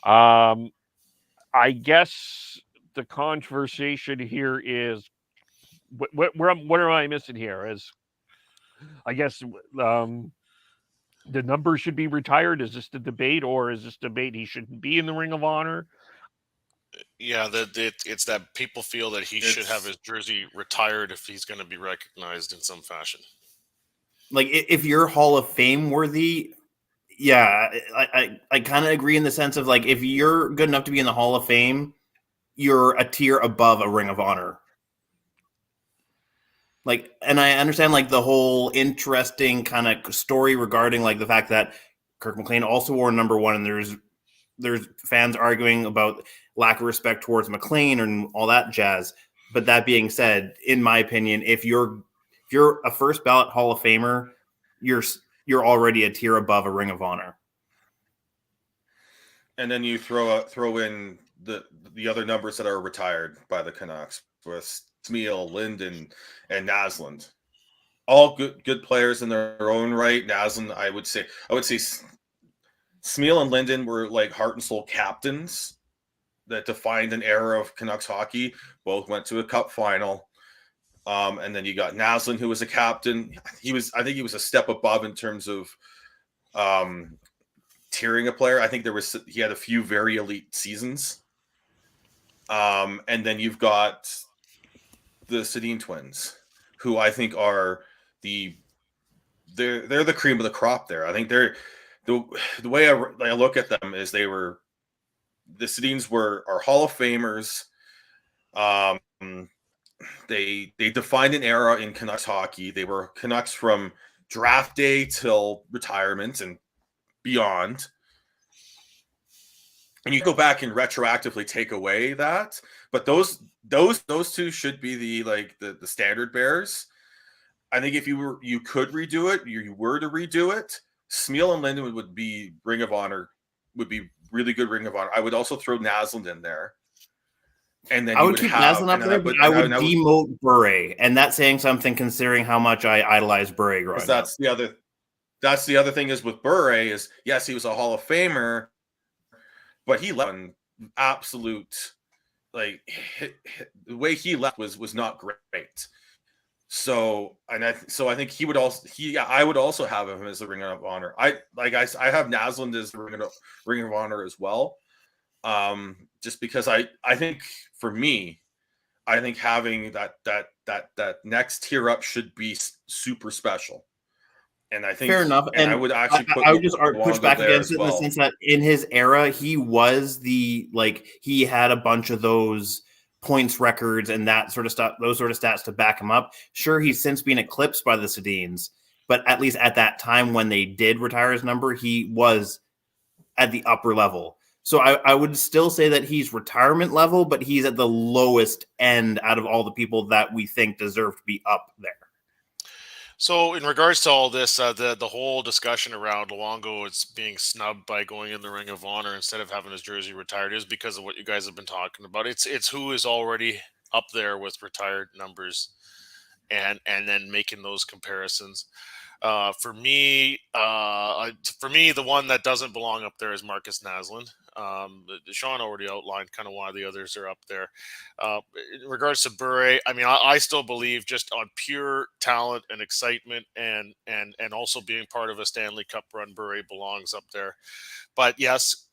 I guess the conversation here is what am I missing here? Is I guess the number should be retired. Is this the debate, or is this debate he shouldn't be in the Ring of Honor? Yeah, it's that people feel that he should have his jersey retired if he's going to be recognized in some fashion. Like if you're Hall of Fame worthy, yeah, I kind of agree in the sense of like if you're good enough to be in the Hall of Fame, you're a tier above a Ring of Honor. Like, and I understand like the whole interesting kind of story regarding like the fact that Kirk McLean also wore number 1, and there's fans arguing about lack of respect towards McLean and all that jazz. But that being said, in my opinion, if you're a first ballot Hall of Famer, you're already a tier above a Ring of Honor. And then you throw in the other numbers that are retired by the Canucks with Smeal, Linden, and Naslund. All good players in their own right. Naslund, I would say Smeal and Linden were like heart and soul captains that defined an era of Canucks hockey. Both went to a cup final. And then you got Naslund, who was a captain. I think he was a step above in terms of tiering a player. I think he had a few very elite seasons. And then you've got the Sedin twins, who I think are they're the cream of the crop there. I think they're the way I look at them is the Sedins are Hall of Famers. They defined an era in Canucks hockey. They were Canucks from draft day till retirement and beyond. And you go back and retroactively take away that, but those two should be the standard bearers. I think if you could redo it, you were to redo it, Smeal and Linden would be Ring of Honor, would be really good Ring of Honor. I would also throw Naslund in there. And then I would keep Naslund up there, but I would demote Bure, and that's saying something considering how much I idolized Bure growing up. That's the other thing is with Bure is, yes, he was a Hall of Famer, but he left an absolute, the way he left was not great. So I think he would also I would also have him as the Ring of Honor. I have Naslund as the Ring of Honor as well. Just because I think for me, I think having that next tier up should be super special. And I think fair enough. And I would actually put I would just push Luongo back there against as it in the well. sense that in his era, he was he had a bunch of those points records and that sort of stuff, those sort of stats to back him up. Sure, he's since been eclipsed by the Sedins, but at least at that time when they did retire his number, he was at the upper level. So I would still say that he's retirement level, but he's at the lowest end out of all the people that we think deserve to be up there. So, in regards to all this, the whole discussion around Luongo is being snubbed by going in the Ring of Honor instead of having his jersey retired is because of what you guys have been talking about. It's who is already up there with retired numbers, and then making those comparisons. For me, the one that doesn't belong up there is Marcus Naslund. Sean already outlined kind of why the others are up there. In regards to Bure, I mean, I still believe just on pure talent and excitement and also being part of a Stanley Cup run, Bure belongs up there. But yes,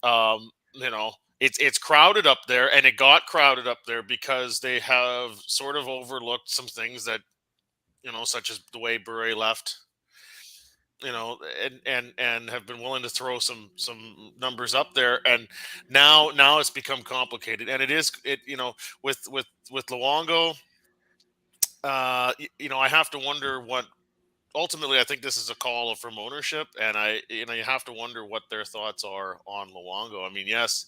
it's crowded up there, and it got crowded up there because they have sort of overlooked some things that, such as the way Bure left. And have been willing to throw some numbers up there, and now it's become complicated, and with Luongo, I have to wonder what ultimately. I think this is a call from ownership, and you have to wonder what their thoughts are on Luongo. I mean, yes,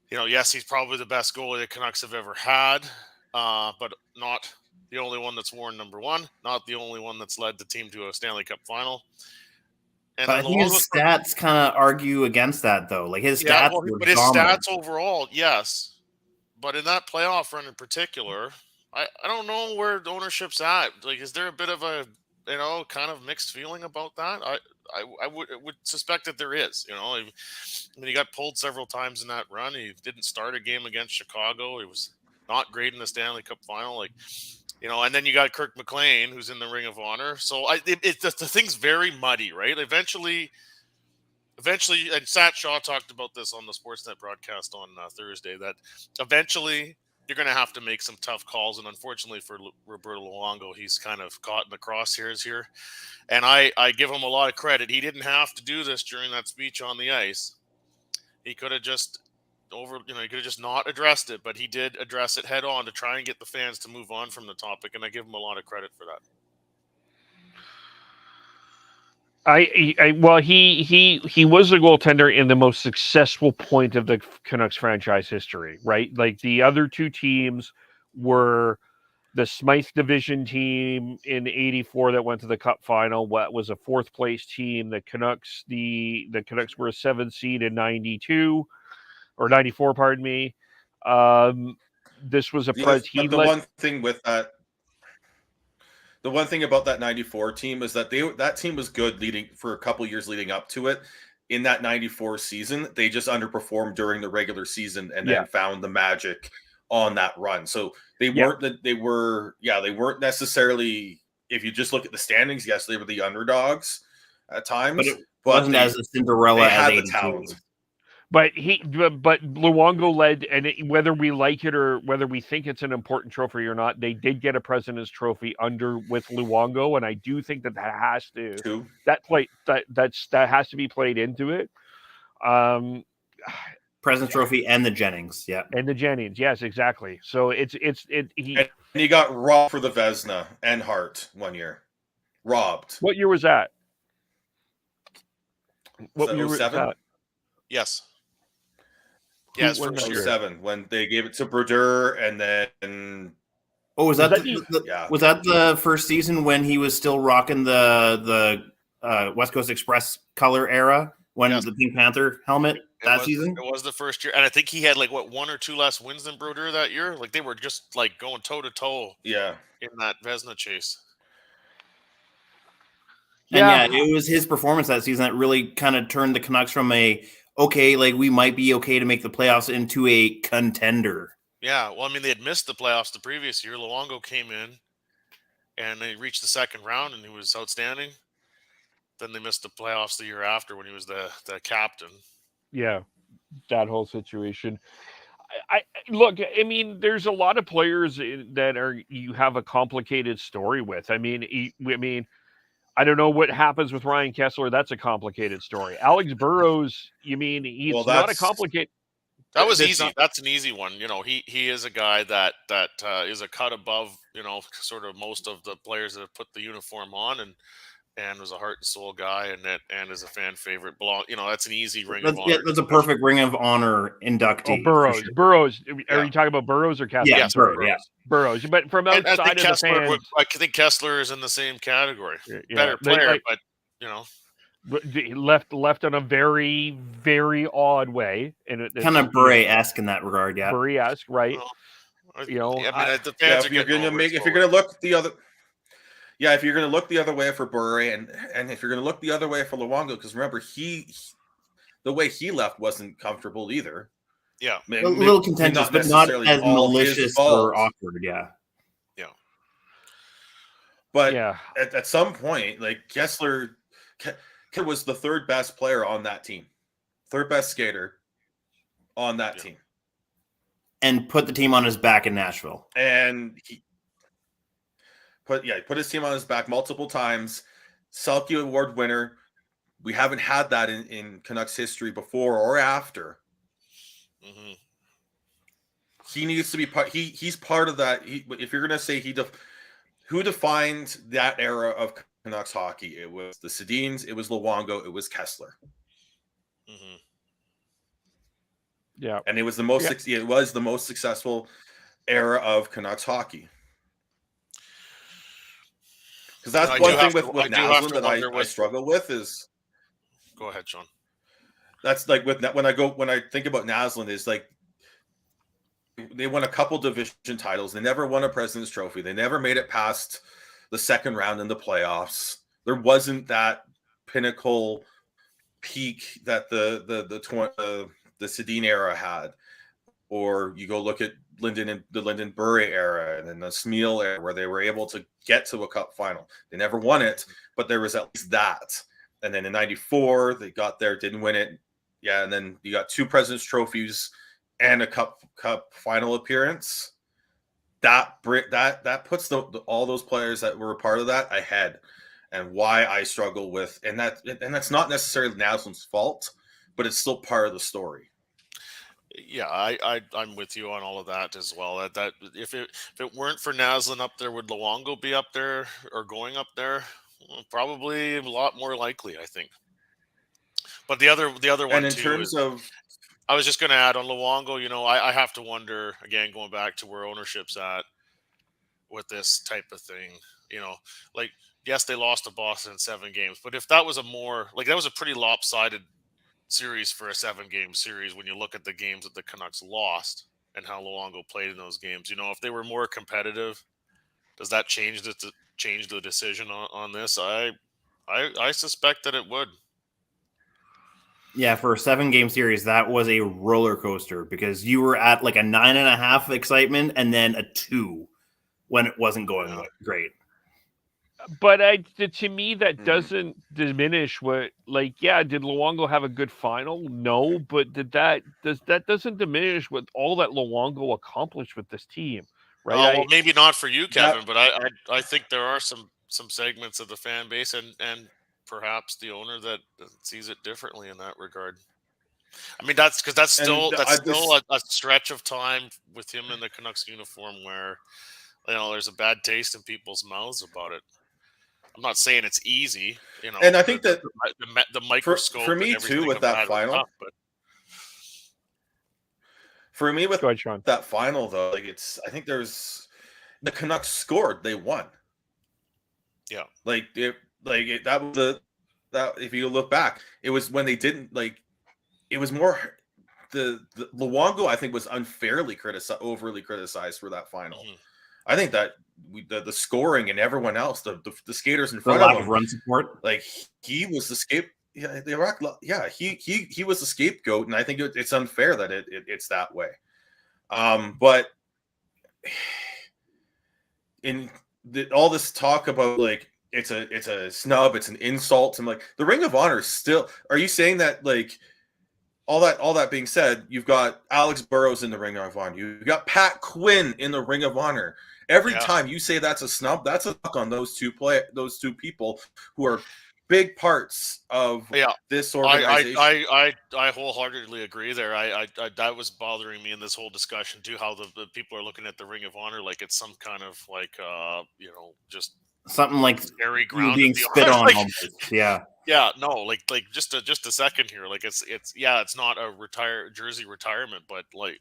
he's probably the best goalie the Canucks have ever had, but not the only one that's worn number one, not the only one that's led the team to a Stanley Cup final. And but I think his stats kind of argue against that, though. Like his stats were but his dominant. stats overall, yes. But in that playoff run in particular, I don't know where the ownership's at. Like, is there a bit of a kind of mixed feeling about that? I would suspect that there is. I mean, he got pulled several times in that run. He didn't start a game against Chicago. He was not great in the Stanley Cup final. And then you got Kirk McLean, who's in the Ring of Honor. So the thing's very muddy, right? Eventually, and Sat Shaw talked about this on the Sportsnet broadcast on Thursday, that eventually you're going to have to make some tough calls. And unfortunately for Roberto Luongo, he's kind of caught in the crosshairs here. And I give him a lot of credit. He didn't have to do this during that speech on the ice. He could have just he could have just not addressed it, but he did address it head on to try and get the fans to move on from the topic, and I give him a lot of credit for that. He was a goaltender in the most successful point of the Canucks franchise history, right? Like the other two teams were the Smythe Division team in '84 that went to the Cup final. What was a fourth place team? The Canucks were a 7th seed in '92 or '94, pardon me. This was a But the one thing about that '94 team is that that team was good for a couple years leading up to it. In that '94 season, they just underperformed during the regular season and then found the magic on that run. So they weren't necessarily, if you just look at the standings, yes, they were the underdogs at times, but it wasn't as a Cinderella they had as the talent. But Luongo led, and whether we like it or whether we think it's an important trophy or not, they did get a President's Trophy with Luongo, and I do think that has to that has to be played into it. President's Trophy and the Jennings, and the Jennings, yes, exactly. So he got robbed for the Vezina and Hart one year. Robbed. What year was that? What year was that? Yes. Yeah, it's first year 07 when they gave it to Bedard, and then. Oh, was that the first season when he was still rocking the West Coast Express color era when the Pink Panther helmet season? It was the first year, and I think he had one or two less wins than Bedard that year. Like they were just going toe to toe. Yeah. In that Vezina chase. And it was his performance that season that really kind of turned the Canucks from we might be okay to make the playoffs into a contender. Yeah, well, I mean, they had missed the playoffs the previous year. Luongo came in, and they reached the second round, and he was outstanding. Then they missed the playoffs the year after when he was the captain. Yeah, that whole situation. Look, I mean, there's a lot of players that you have a complicated story with. I mean, I don't know what happens with Ryan Kessler. That's a complicated story. Alex Burrows, you mean he's Well, not a that's complicated. That was That's easy. not- That's an easy one. You know, he is a guy that is a cut above, you know, sort of most of the players that have put the uniform on, and was a heart and soul guy, and is a fan favorite. You know, that's an easy Ring of Honor. That's a perfect Ring of Honor inductee. Oh, Burrows. Sure. Burrows. Are Yeah. you talking about Burrows or Kessler? Yeah, Yes, Burrows, Burrows. yeah. Burrows. But from And outside I think of the fans, I think Kessler is in the same category. yeah, Better they, player, like, but you know, he left in a very, very odd way, and Kind of Bure-esque in that regard, yeah. Bure-esque, right? well, You know, I mean, the yeah. fans If are you're getting gonna over it if you're slowly. gonna look the other. Yeah, if you're going to look the other way for Bure, and if you're going to look the other way for Luongo, because remember, the way he left wasn't comfortable either. Yeah, A little contentious, but not necessarily as all his malicious fault. or awkward, yeah. But yeah. at some point, like Kessler was the third best player on that team, third best skater on that team, And put the team on his back in Nashville. and he put his team on his back multiple times. Selke Award winner. We haven't had that in Canucks history before or after. hmm He needs to be part. He's part of that. If you're going to say who defined that era of Canucks hockey, it was the Sedins, it was Luongo, it was Kessler, hmm Yeah. and it was the most successful era of Canucks hockey. Because that's I one do thing have with to- I do have Naslund to that wonder I with- struggle with is Go ahead, Sean. that's like when I think about Naslund is like they won a couple division titles. They never won a President's Trophy. They never made it past the second round in the playoffs. There wasn't that pinnacle peak that the Sedin era had. Or you go look at the Lyndon Bure era and then the Smeal era where they were able to get to a cup final. They never won it, but there was at least that. And then in 94, they got there, didn't win it. Yeah, and then you got two President's Trophies and a cup final appearance. That puts all those players that were a part of that ahead. And why I struggle with, and that's not necessarily Naslund's fault, but it's still part of the story. Yeah, I'm with you on all of that as well. That if it weren't for Naslund up there, would Luongo be up there or going up there? Well, probably a lot more likely, I think. But the other one And in too terms is, of I was just going to add on Luongo. You know, I have to wonder again, going back to where ownership's at with this type of thing. You know, like yes, they lost to Boston in 7 games, but if that was that was a pretty lopsided series for a 7-game series when you look at the games that the Canucks lost and how Luongo played in those games. You know, if they were more competitive, does that change the decision on this? I suspect that it would. Yeah, for a 7-game series, that was a roller coaster because you were at like a 9.5 excitement and then a 2 when it wasn't going great. But to me, that doesn't diminish what, like, yeah, did Luongo have a good final? No, but that doesn't diminish what all that Luongo accomplished with this team, right? Well, maybe not for you, Kevin, but I think there are some segments of the fan base and perhaps the owner that sees it differently in that regard. I mean, that's still a stretch of time with him in the Canucks uniform where, you know, there's a bad taste in people's mouths about it. I'm not saying it's easy, you know. And I think that the microscope for me and too with that final. tough, but For me with Go ahead, Sean. that final though, like I think there's the Canucks scored, they won. Yeah, that was that if you look back, it was when they didn't it was more the Luongo I think was unfairly overly criticized for that final. Mm-hmm. I think that the scoring and everyone else, the skaters in The front lack of of him, run support. like he was the scapegoat. Yeah, he was the scapegoat, and I think it's unfair that it's that way. But in all this talk about like it's a snub, it's an insult, and like the Ring of Honor still. Are you saying that like all that being said, you've got Alex Burrows in the Ring of Honor. You've got Pat Quinn in the Ring of Honor. Every time you say that's a snub, that's a knock on those two people who are big parts of this organization. I wholeheartedly agree there. I that was bothering me in this whole discussion too, how the people are looking at the Ring of Honor like it's some kind of like just something like scary ground being spit on almost. Yeah. Yeah, no, like just a second here. Like it's not a jersey retirement, but like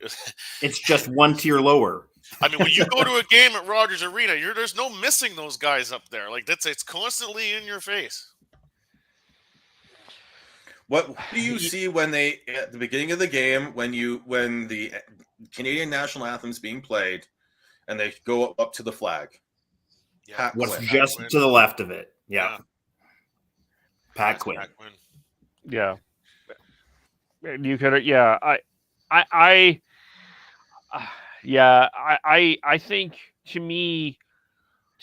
it's just one tier lower. I mean, when you go to a game at Rogers Arena, there's no missing those guys up there. Like it's constantly in your face. What do you see when they at the beginning of the game when the Canadian national anthem's being played and they go up to the flag? Yeah, what's just to the left of it? Yeah. Pat Quinn. Yeah. You could, yeah. I think to me,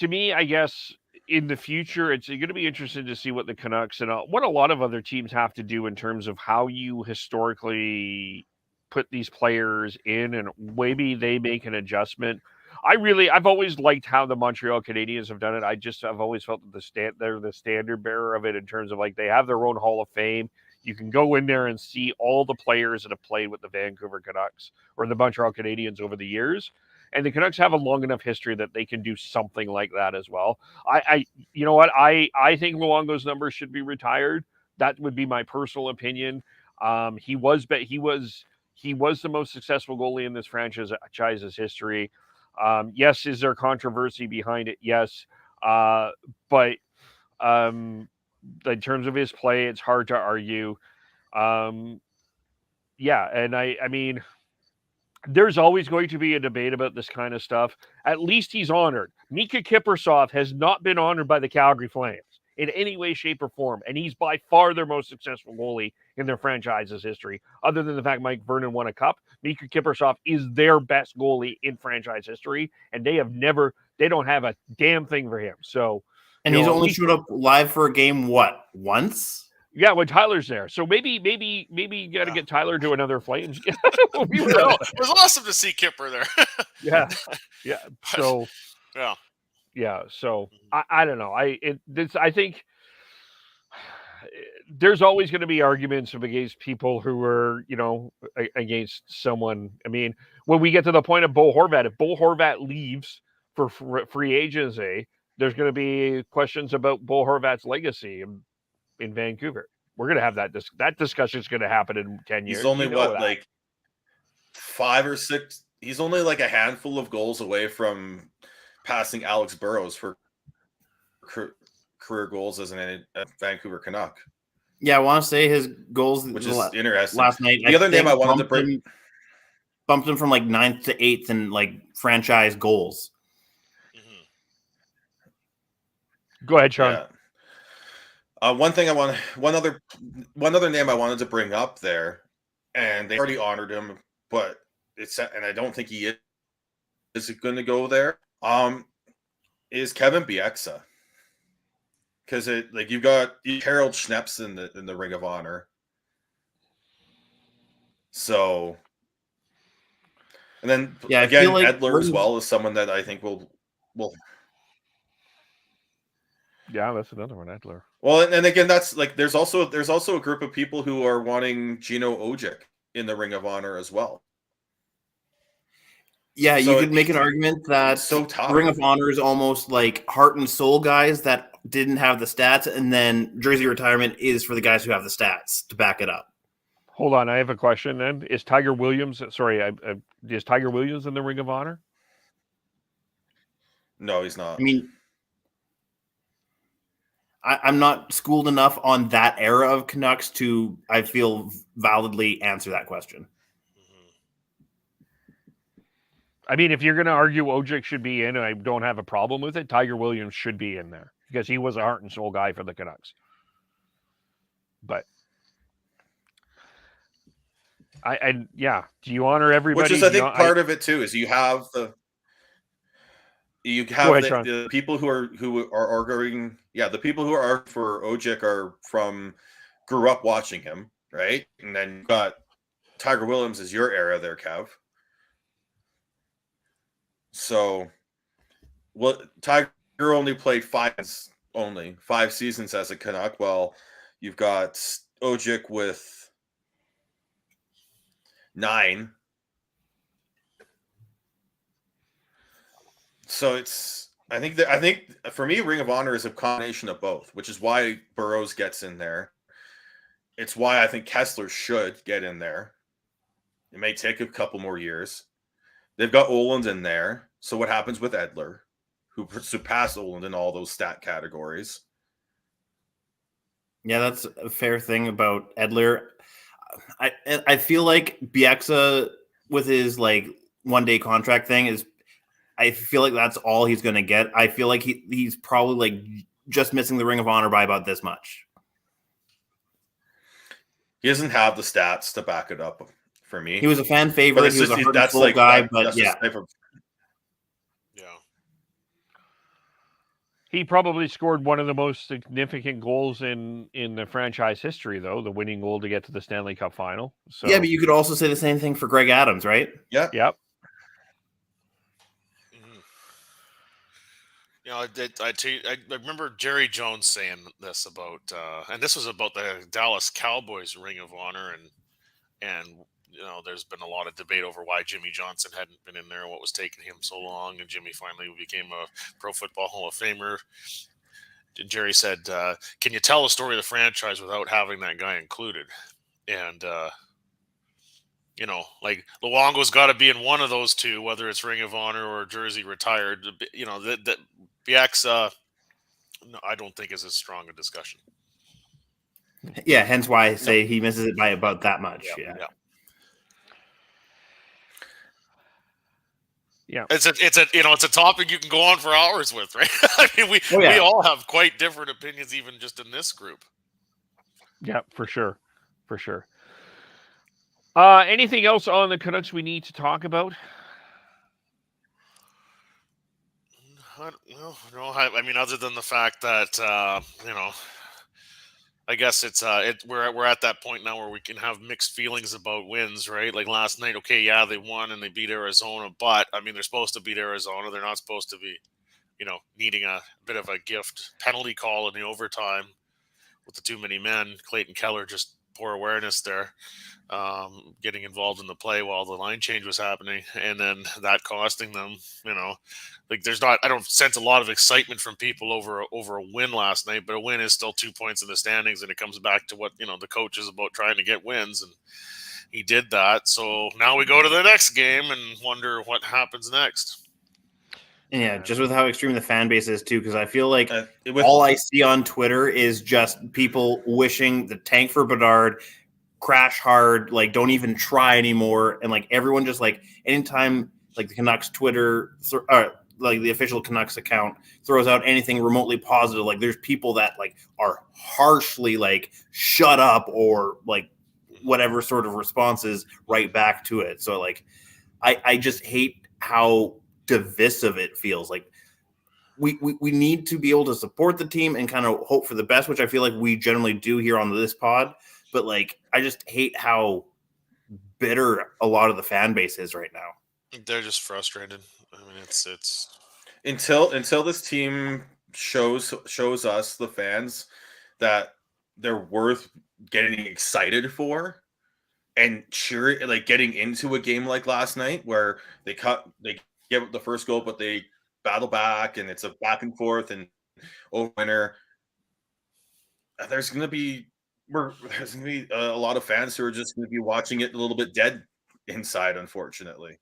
I guess in the future, it's going to be interesting to see what the Canucks and what a lot of other teams have to do in terms of how you historically put these players in, and maybe they make an adjustment. I've always liked how the Montreal Canadiens have done it. I've always felt that they're the standard bearer of it in terms of like they have their own Hall of Fame. You can go in there and see all the players that have played with the Vancouver Canucks or the Montreal Canadiens over the years. And the Canucks have a long enough history that they can do something like that as well. You know what? I think Luongo's numbers should be retired. That would be my personal opinion. He was the most successful goalie in this franchise's history. Yes, is there controversy behind it? Yes. But in terms of his play, it's hard to argue. Yeah, and I mean, there's always going to be a debate about this kind of stuff. At least he's honored. Mika Kiprusoff has not been honored by the Calgary Flames in any way, shape, or form, and he's by far their most successful goalie in their franchise's history. Other than the fact Mike Vernon won a cup, Mika Kiprusoff is their best goalie in franchise history, and they don't have a damn thing for him. So, and he's only showed up live for a game once. Yeah, when Tyler's there. So maybe you got to get Tyler to another Flames. It was awesome to see Kipper there. Yeah. So yeah. So I don't know. I think there's always going to be arguments against people who are against someone. I mean, when we get to the point of Bo Horvat, if Bo Horvat leaves for free agency, there's going to be questions about Bo Horvat's legacy in Vancouver. We're going to have that discussion is going to happen in 10 years. He's only like 5 or 6. He's only like a handful of goals away from passing Alex Burrows for career goals as a Vancouver Canuck. Yeah, I want to say his goals, which is interesting. Last night, the other name I wanted to bring bumped him from like 9th to 8th in like franchise goals. Go ahead, Sean. Yeah. One other name I wanted to bring up there, and they already honored him, but and I don't think he is going to go there. Is Kevin Bieksa, because you've got Harold Schneps in the Ring of Honor, so and then again like Edler as well is someone that I think will. Yeah, that's another one, Edler. Well, and again, that's like there's also a group of people who are wanting Gino Ojic in the Ring of Honor as well. Yeah, so you could make an argument that Ring of Honor is almost like heart and soul guys that didn't have the stats, and then jersey retirement is for the guys who have the stats to back it up. Hold on, I have a question then. Is Tiger Williams in the Ring of Honor? No, he's not. I mean, I'm not schooled enough on that era of Canucks to, I feel, validly answer that question. I mean, if you're going to argue Ojic should be in, and I don't have a problem with it, Tiger Williams should be in there because he was a heart and soul guy for the Canucks. But do you honor everybody? Which is, I think, part of it too. Is you have the people who are arguing. Yeah, the people who are for Ojic grew up watching him, right? And then you've got Tiger Williams is your era there, Kev. So, Tiger only played 5 seasons as a Canuck. Well, you've got Ojic with 9. So I think for me, Ring of Honor is a combination of both, which is why Burroughs gets in there. It's why I think Kessler should get in there. It may take a couple more years. They've got Oland in there. So what happens with Edler, who surpassed Oland in all those stat categories? Yeah, that's a fair thing about Edler. I feel like Bieksa with his like 1-day contract thing is. I feel like that's all he's going to get. I feel like he's probably like just missing the Ring of Honor by about this much. He doesn't have the stats to back it up for me. He was a fan favorite. He was a heart and soul guy, but yeah. He probably scored one of the most significant goals in the franchise history, though, the winning goal to get to the Stanley Cup final. So yeah, but you could also say the same thing for Greg Adams, right? Yeah. Yep. You know, I remember Jerry Jones saying this about, and this was about the Dallas Cowboys Ring of Honor, and you know, there's been a lot of debate over why Jimmy Johnson hadn't been in there and what was taking him so long, and Jimmy finally became a Pro Football Hall of Famer. And Jerry said, "Can you tell the story of the franchise without having that guy included?" And you know, like Luongo's got to be in one of those two, whether it's Ring of Honor or jersey retired. You know, that Bieksa, no, I don't think is as strong a discussion. Yeah, hence why I say he misses it by about that much. Yeah. It's a topic you can go on for hours with, right? I mean, we all have quite different opinions, even just in this group. Yeah, for sure. Anything else on the Canucks we need to talk about? No. I mean, other than the fact that you know, I guess we're at that point now where we can have mixed feelings about wins, right? Like last night, okay, yeah, they won and they beat Arizona, but I mean, they're supposed to beat Arizona. They're not supposed to be, you know, needing a bit of a gift penalty call in the overtime with the too many men. Clayton Keller just poor awareness there, getting involved in the play while the line change was happening, and then that costing them. You know, like I don't sense a lot of excitement from people over a win last night, but a win is still 2 points in the standings, and it comes back to what, you know, the coach is about, trying to get wins, and he did that. So now we go to the next game and wonder what happens next. Yeah, just with how extreme the fan base is too, because I feel like all I see on Twitter is just people wishing the tank for Bedard, crash hard, like don't even try anymore, and like everyone just like anytime like the Canucks Twitter, like the official Canucks account throws out anything remotely positive, like there's people that like are harshly like shut up or like whatever sort of responses right back to it. So like I just hate how divisive it feels. Like we need to be able to support the team and kind of hope for the best, which I feel like we generally do here on this pod, but like I just hate how bitter a lot of the fan base is right now. They're just frustrated. I mean, it's until this team shows us, the fans, that they're worth getting excited for and cheering, like getting into a game like last night where they give up the first goal, but they battle back, and it's a back and forth and over winner. There's going to be a lot of fans who are just going to be watching it a little bit dead inside, unfortunately.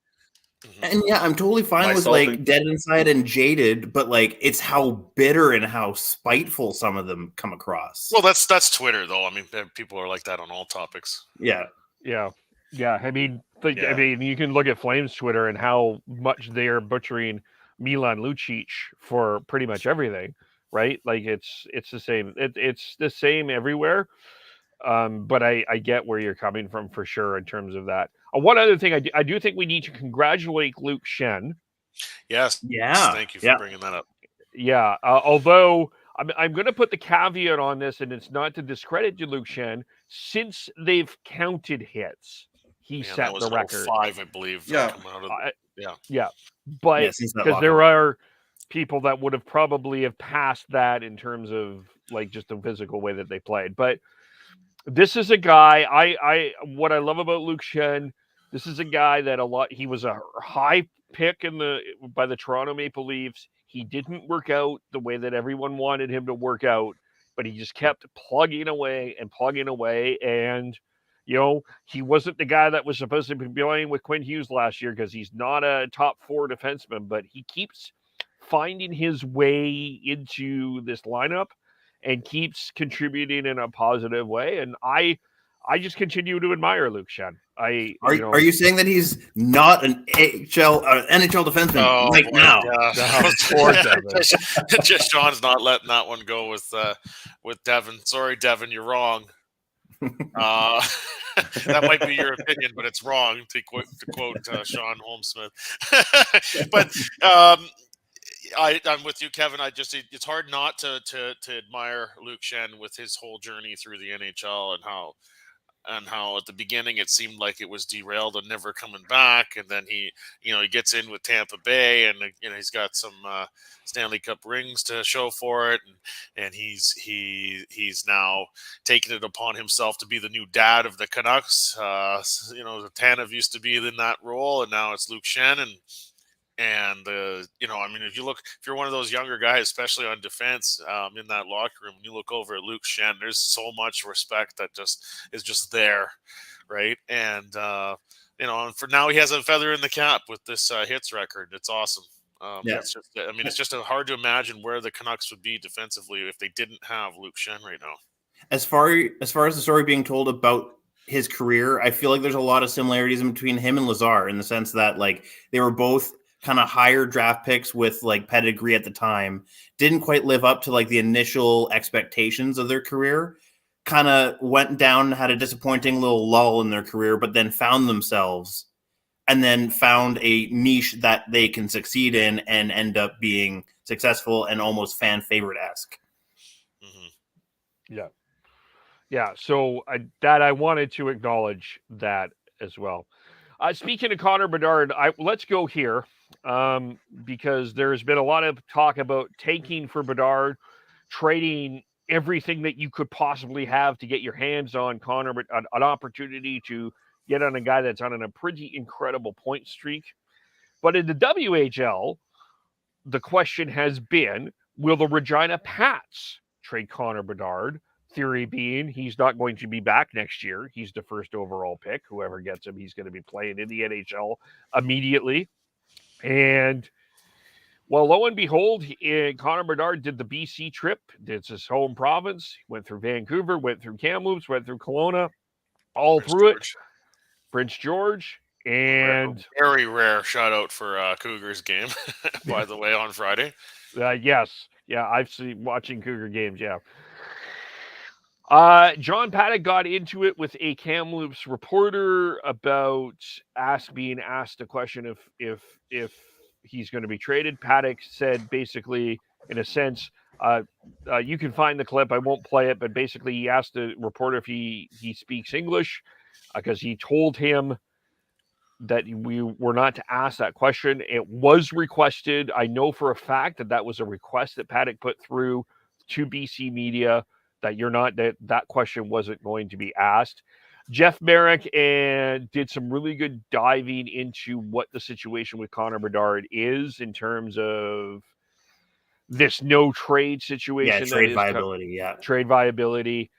And yeah, I'm totally fine with like dead inside and jaded, but like it's how bitter and how spiteful some of them come across. Well, that's Twitter though. I mean, people are like that on all topics. Yeah. I mean, I mean, you can look at Flames Twitter and how much they're butchering Milan Lucic for pretty much everything, right? Like it's the same. It's the same everywhere. But I get where you're coming from for sure in terms of that. One other thing, I do think we need to congratulate Luke Schenn. Yes. Yeah. Thank you for bringing that up. Yeah. Although I'm going to put the caveat on this, and it's not to discredit Luke Schenn. Since they've counted hits, he Man, set that was the record. 05, I believe. Yeah. Coming out of, Yeah, Yeah, but since that because there lockout. are people that would have probably have passed that in terms of like just the physical way that they played. But this is a guy what I love about Luke Shen. This is a guy that he was a high pick by the Toronto Maple Leafs. He didn't work out the way that everyone wanted him to work out, but he just kept plugging away. And, he wasn't the guy that was supposed to be playing with Quinn Hughes last year because he's not a top 4 defenseman, but he keeps finding his way into this lineup and keeps contributing in a positive way. And I just continue to admire Luke Shen. Are you saying that he's not an NHL defenseman right now? Poor Devin. just Sean's not letting that one go with Devin. Sorry, Devin, you're wrong. That might be your opinion, but it's wrong, to quote Sean Holmesmith. But I'm with you, Kevin. It's hard not to admire Luke Shen with his whole journey through the NHL and how at the beginning it seemed like it was derailed and never coming back, and then he gets in with Tampa Bay, and he's got some Stanley Cup rings to show for it, and he's now taken it upon himself to be the new dad of the Canucks. Tanev used to be in that role, and now it's Luke Shen, and if you're one of those younger guys, especially on defense, in that locker room, and you look over at Luke Shen, there's so much respect that is just there, right? And and for now, he has a feather in the cap with this hits record. It's awesome. It's just hard to imagine where the Canucks would be defensively if they didn't have Luke Shen right now. As far as the story being told about his career, I feel like there's a lot of similarities in between him and Lazar in the sense that like they were both kind of higher draft picks with like pedigree at the time, didn't quite live up to like the initial expectations of their career, kind of went down, had a disappointing little lull in their career, but then found themselves and then found a niche that they can succeed in and end up being successful and almost fan favorite-esque. Mm-hmm. Yeah. So I wanted to acknowledge that as well. Speaking of Connor Bedard, let's go here. Because there's been a lot of talk about taking for Bedard, trading everything that you could possibly have to get your hands on Connor, but an opportunity to get on a guy that's on a pretty incredible point streak. But in the WHL, the question has been, will the Regina Pats trade Connor Bedard? Theory being he's not going to be back next year. He's the first overall pick. Whoever gets him, he's going to be playing in the NHL immediately. And well, lo and behold, Connor Bedard did the BC trip. It's his home province. Went through Vancouver, went through Kamloops, went through Kelowna, Prince George. And very rare shout out for Cougars game, by the way, on Friday. Yes. Yeah, I've seen watching Cougar games, yeah. John Paddock got into it with a Kamloops reporter about being asked a question if he's going to be traded. Paddock said basically, in a sense, you can find the clip. I won't play it, but basically he asked the reporter if he speaks English because he told him that we were not to ask that question. It was requested. I know for a fact that was a request that Paddock put through to BC media, that that question wasn't going to be asked. Jeff Merrick did some really good diving into what the situation with Connor Bedard is in terms of this no trade situation. Yeah, trade viability. Trade viability.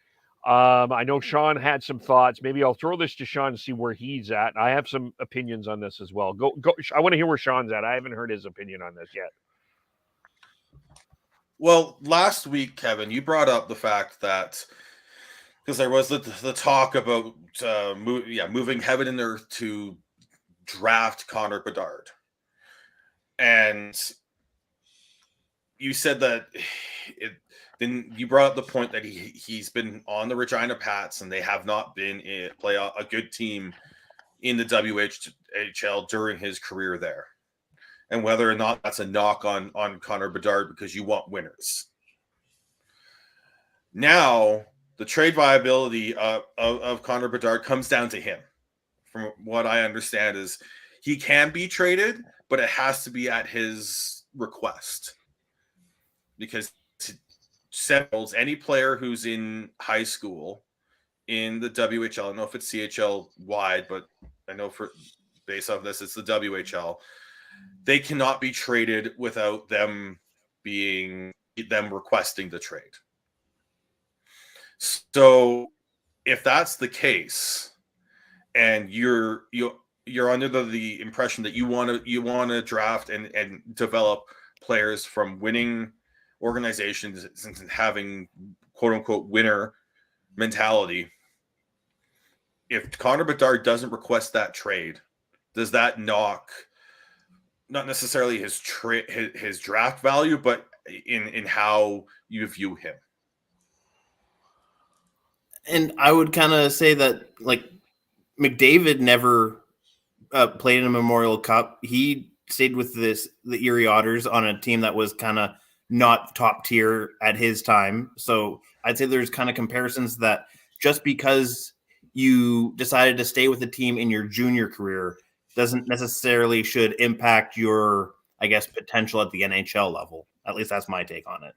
I know Sean had some thoughts. Maybe I'll throw this to Sean to see where he's at. I have some opinions on this as well. Go. I want to hear where Sean's at. I haven't heard his opinion on this yet. Well, last week, Kevin, you brought up the fact that because there was the talk about moving heaven and earth to draft Connor Bedard, and you said that then you brought up the point that he's been on the Regina Pats and they have not been play a good team in the WHL during his career there. And whether or not that's a knock on Connor Bedard because you want winners. Now, the trade viability of Connor Bedard comes down to him from what I understand, is he can be traded, but it has to be at his request. Because settles any player who's in high school in the WHL. I don't know if it's CHL wide, but I know for based off this, it's the WHL. They cannot be traded without them requesting the trade. So if that's the case, and you're under the impression that you want to draft and develop players from winning organizations and having quote unquote winner mentality, if Connor Bedard doesn't request that trade, does that knock not necessarily his draft value, but in how you view him? And I would kind of say that, like, McDavid never played in a Memorial Cup. He stayed with the Erie Otters on a team that was kind of not top tier at his time. So I'd say there's kind of comparisons that just because you decided to stay with the team in your junior career doesn't necessarily should impact your, I guess, potential at the NHL level. At least that's my take on it.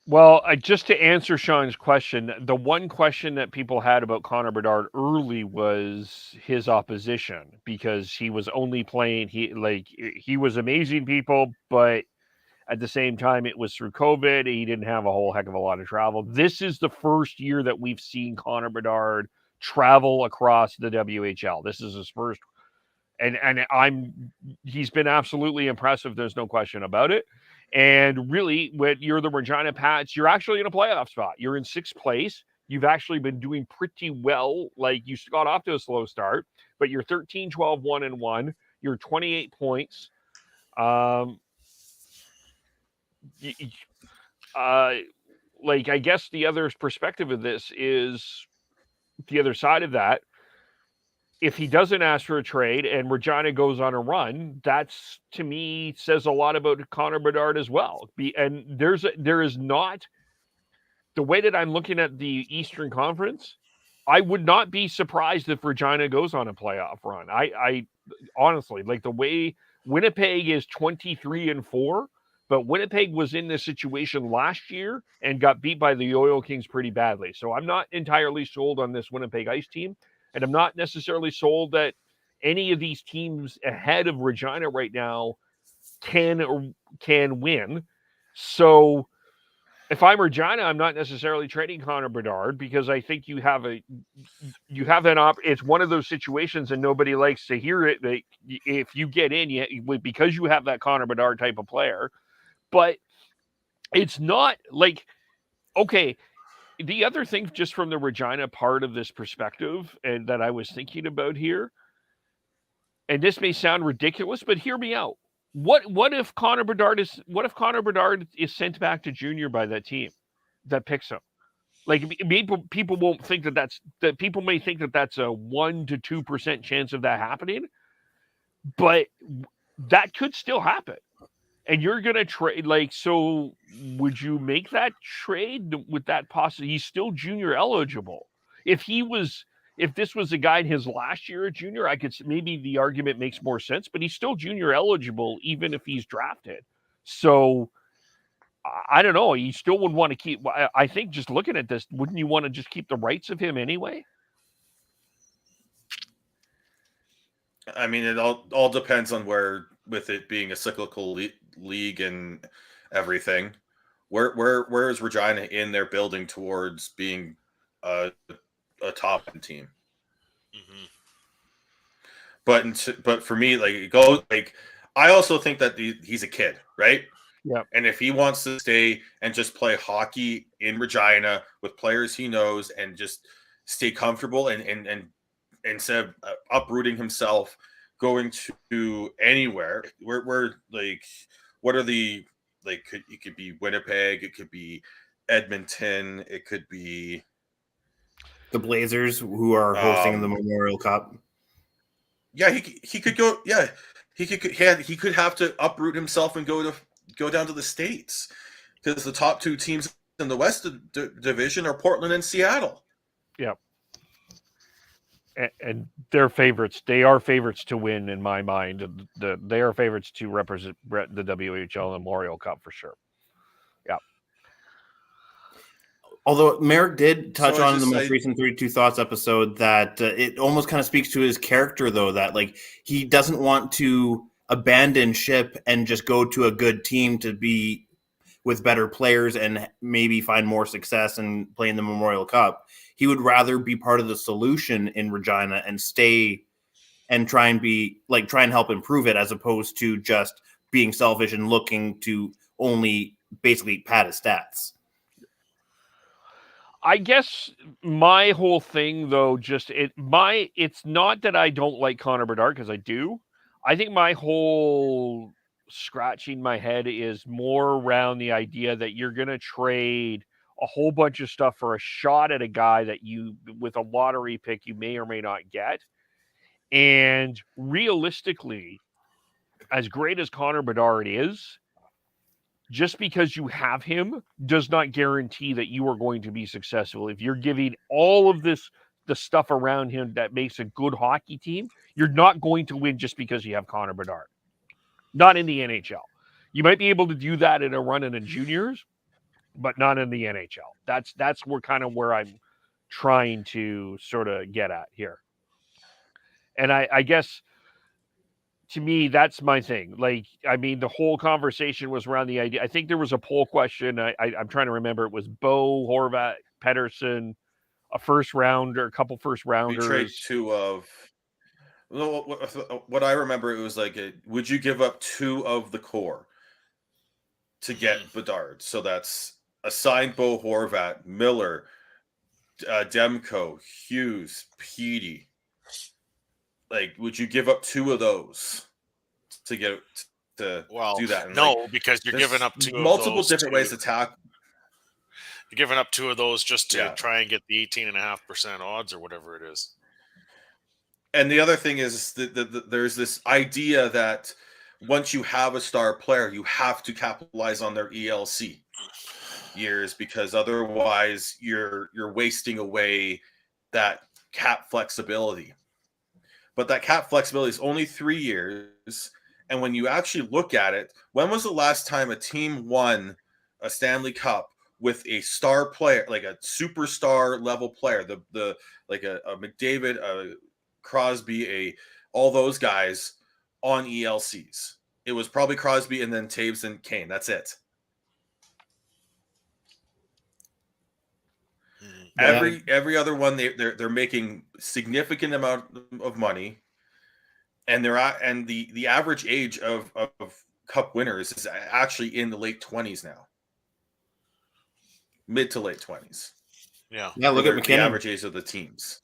Well, just to answer Sean's question, the one question that people had about Connor Bedard early was his opposition, because he was only playing, he was amazing, people, but at the same time, it was through COVID. He didn't have a whole heck of a lot of travel. This is the first year that we've seen Connor Bedard travel across the WHL. This is his first, and he's been absolutely impressive. There's no question about it. And really, when you're the Regina Pats, you're actually in a playoff spot. You're in 6th place. You've actually been doing pretty well. Like, you got off to a slow start, but you're 13, 12, 1-1. You're 28 points. Like, I guess the other perspective of this is the other side of that. If he doesn't ask for a trade and Regina goes on a run, that's, to me, says a lot about Connor Bedard as well. And there is not, the way that I'm looking at the Eastern Conference, I would not be surprised if Regina goes on a playoff run. I honestly, like, the way Winnipeg is 23-4, but Winnipeg was in this situation last year and got beat by the Oil Kings pretty badly. So I'm not entirely sold on this Winnipeg Ice team. And I'm not necessarily sold that any of these teams ahead of Regina right now can win. So if I'm Regina, I'm not necessarily trading Connor Bedard, because I think you have it's one of those situations, and nobody likes to hear it, that if you get in, because you have that Connor Bedard type of player. But it's not like, okay, the other thing, just from the Regina part of this perspective, and that I was thinking about here, and this may sound ridiculous, but hear me out. What if Connor Bedard is sent back to junior by that team that picks him? Like, people won't think that people may think that that's a 1 to 2% chance of that happening, but that could still happen. And you're going to trade, like, so would you make that trade with that possibility? He's still junior eligible. If this was a guy in his last year at junior, I could, maybe the argument makes more sense, but he's still junior eligible, even if he's drafted. So I don't know. You still would want to keep, I think, just looking at this, wouldn't you want to just keep the rights of him anyway? I mean, it all depends on where, with it being a cyclical league and everything, where is Regina in their building towards being a top end team? Mm-hmm. But for me, I also think that he's a kid, right? Yeah. And if he wants to stay and just play hockey in Regina with players he knows and just stay comfortable and instead of uprooting himself, going to anywhere, where like, what are the, like, it could be Winnipeg, it could be Edmonton, it could be The Blazers, who are hosting the Memorial Cup. Yeah, he could go. Yeah, he could have to uproot himself and go down to the States, because the top 2 teams in the West Division are Portland and Seattle. Yeah. and they're favorites. They are favorites to win in my mind. They are favorites to represent the WHL Memorial Cup for sure. Yeah. Although Merrick did touch So on in the most recent 32 Thoughts episode that it almost kind of speaks to his character, though, that like he doesn't want to abandon ship and just go to a good team to be with better players and maybe find more success and play in the Memorial Cup. He would rather be part of the solution in Regina and stay and try and help improve it, as opposed to just being selfish and looking to only basically pad his stats. I guess my whole thing, though, it's not that I don't like Connor Bedard, because I do. I think my whole scratching my head is more around the idea that you're going to trade a whole bunch of stuff for a shot at a guy that with a lottery pick, you may or may not get. And realistically, as great as Connor Bedard is, just because you have him does not guarantee that you are going to be successful. If you're giving all of the stuff around him that makes a good hockey team, you're not going to win just because you have Connor Bedard. Not in the NHL. You might be able to do that in a run in the juniors, but not in the NHL. That's where I'm trying to sort of get at here. And I guess, to me, that's my thing. Like, I mean, the whole conversation was around the idea. I think there was a poll question. I'm trying to remember. It was Bo, Horvat, Pettersson, a couple first rounders. We trade two of. What I remember, it was like, would you give up two of the core to get Bedard? So that's assigned Bo Horvat, Miller, Demko, Hughes, Petey. Like, would you give up two of those to get to do that? And no, because you're giving up two multiple of those different ways to tackle. You're giving up two of those just to try and get the 18.5% odds or whatever it is. And the other thing is that there's this idea that once you have a star player, you have to capitalize on their ELC years, because otherwise you're wasting away that cap flexibility. But that cap flexibility is only 3 years. And when you actually look at it, when was the last time a team won a Stanley Cup with a star player, like a superstar level player, like a McDavid, a Crosby, all those guys on ELCs? It was probably Crosby and then Taves and Kane. That's it. Yeah. Every other one, they're making significant amount of money, and the average age of Cup winners is actually in the late 20s now, mid to late 20s. Yeah. Look at McKinnon. The average age of the teams.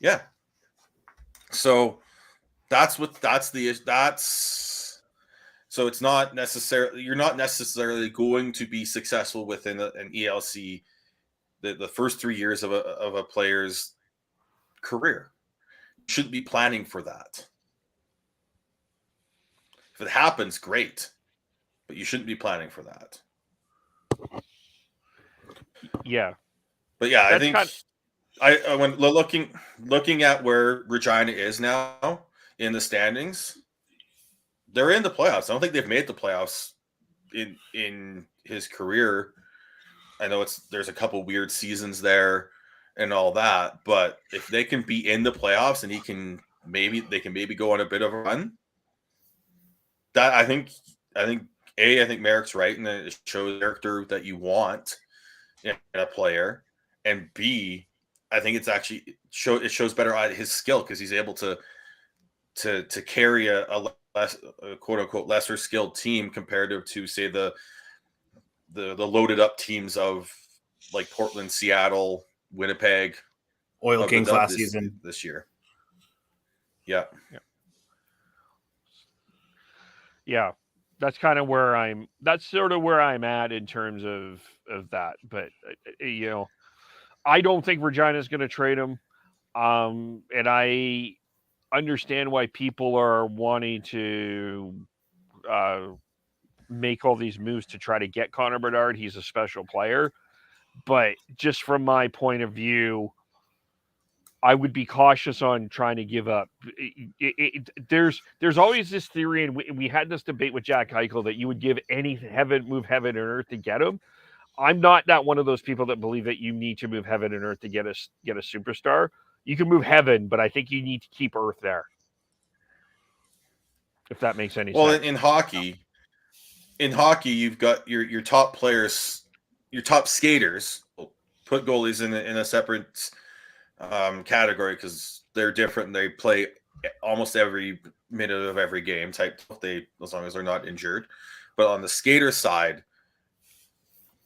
Yeah. So so it's not necessarily, you're not necessarily going to be successful within an ELC the first 3 years of a player's career. You shouldn't be planning for that. If it happens, great, but you shouldn't be planning for that. Yeah. But yeah, I think when looking at where Regina is now in the standings, they're in the playoffs. I don't think they've made the playoffs in his career. I know there's a couple weird seasons there and all that, but if they can be in the playoffs and they can maybe go on a bit of a run, that I think Merrick's right, and it shows the character that you want in a player, and B, I think it's actually it shows better at his skill, because he's able to carry a quote unquote lesser skilled team comparative to, say, the loaded up teams of like Portland, Seattle, Winnipeg, Oil Kings last season, this year. Yeah. That's kind of that's sort of where I'm at in terms of that. But I don't think Regina's going to trade him. And I understand why people are wanting to make all these moves to try to get Connor Bedard. He's a special player. But just from my point of view, I would be cautious on trying to give up. There's always this theory, and we had this debate with Jack Eichel that you would give move heaven and earth to get him. I'm not that one of those people that believe that you need to move heaven and earth to get a superstar. You can move heaven, but I think you need to keep earth there. If that makes any sense. Well, in hockey, you've got your top players, your top skaters. We'll put goalies in a separate category because they're different. They play almost every minute of every game type. As long as they're not injured. But on the skater side,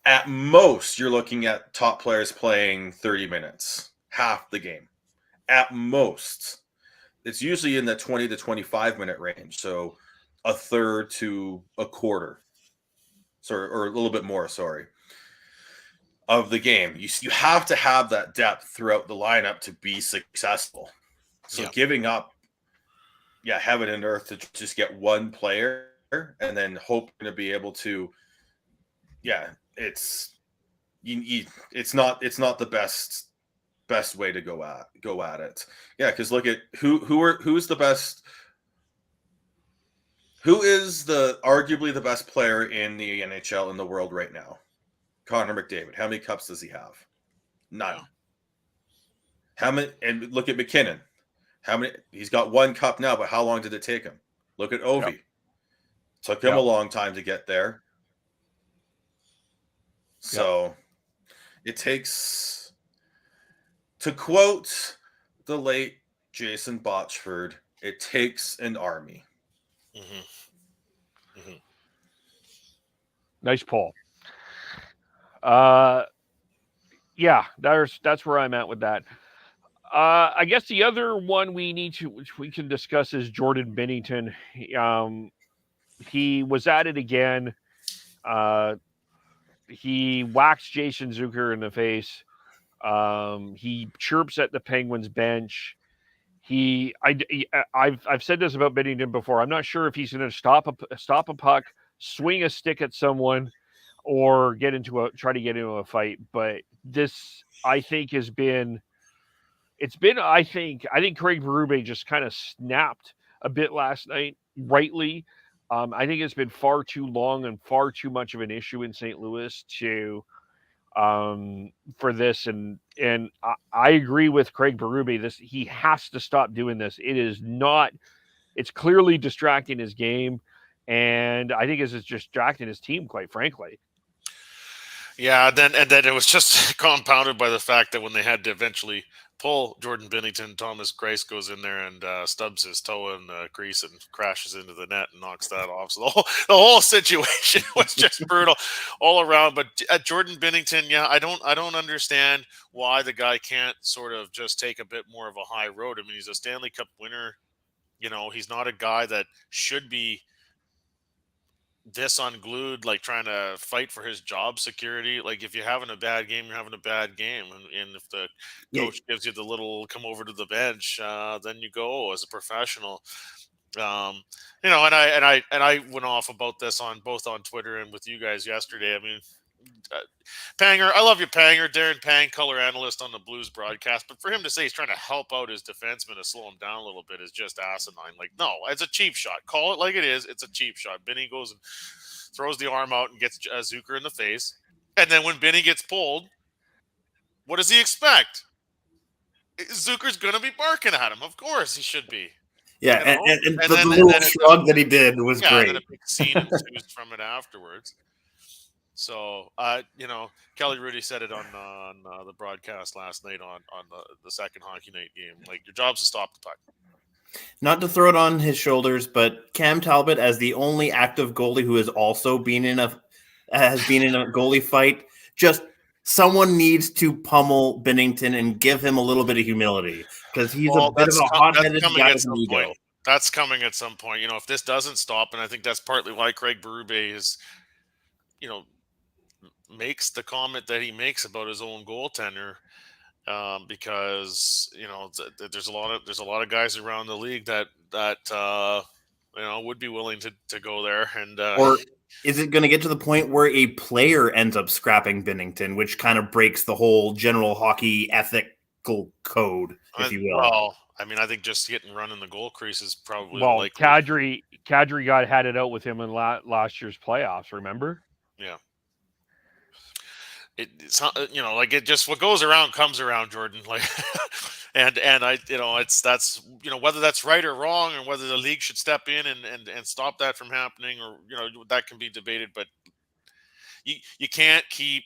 at most you're looking at top players playing 30 minutes, half the game. At most, it's usually in the 20 to 25 minute range. So a third to a quarter, or a little bit more, of the game. You have to have that depth throughout the lineup to be successful. So giving up, heaven and earth to just get one player and then hope to be able to, it's not the best way to go at it. Yeah, because look at who's the best. Who is arguably the best player in the NHL in the world right now? Connor McDavid. How many cups does he have? None. How many? And look at McKinnon. How many? He's got one cup now, but how long did it take him? Look at Ovi. Yep. Took him a long time to get there. So it takes, to quote the late Jason Botchford, it takes an army. Mm-hmm. Mm-hmm. Nice poll. That's where I'm at with that. I guess the other one which we can discuss is Jordan Binnington. He was at it again. He whacks Jason Zucker in the face. He chirps at the Penguins bench. I've said this about Binnington before. I'm not sure if he's going to stop a puck, swing a stick at someone, or try to get into a fight. But this, I think, I think Craig Berube just kind of snapped a bit last night, rightly. I think it's been far too long and far too much of an issue in St. Louis for this, and I agree with Craig Berube. He has to stop doing this. It's clearly distracting his game, and I think it's distracting his team, quite frankly. Yeah, then it was just compounded by the fact that when they had to eventually pull Jordan Binnington, Thomas Greiss goes in there and stubs his toe in the crease and crashes into the net and knocks that off. So the whole situation was just brutal all around. But Jordan Binnington, I don't understand why the guy can't sort of just take a bit more of a high road. I mean, he's a Stanley Cup winner. He's not a guy that should be this unglued, like trying to fight for his job security. Like, if you're having a bad game, you're having a bad game, and if the coach gives you the little come over to the bench, then you go as a professional. And I went off about this both on Twitter and with you guys yesterday. I mean, Panger, I love you, Panger. Darren Pang, color analyst on the Blues broadcast. But for him to say he's trying to help out his defenseman to slow him down a little bit is just asinine. Like, no, it's a cheap shot. Call it like it is. It's a cheap shot. Benny goes and throws the arm out and gets Zucker in the face. And then when Benny gets pulled, what does he expect? Zucker's going to be barking at him. Of course he should be. Yeah, and the little shrug that he did was great. And then a big scene ensues from it afterwards. So, Kelly Rudy said it on the broadcast last night on the second hockey night game. Like, your job's to stop the puck. Not to throw it on his shoulders, but Cam Talbot, as the only active goalie who has also been in a goalie fight, just someone needs to pummel Binnington and give him a little bit of humility, because he's a bit of a hot-headed guy with an ego. That's coming at some point. If this doesn't stop, and I think that's partly why Craig Berube is, makes the comment that he makes about his own goaltender, because there's a lot of guys around the league that would be willing to go there, and or is it going to get to the point where a player ends up scrapping Binnington, which kind of breaks the whole general hockey ethic tackle code, if you will. Well, I mean, I think just hitting run in the goal crease is probably Well, likely. Kadri had it out with him in last year's playoffs. Remember? Yeah. It's like it just what goes around comes around, Jordan. Like, and that's whether that's right or wrong, and whether the league should step in and stop that from happening, or that can be debated. But you can't keep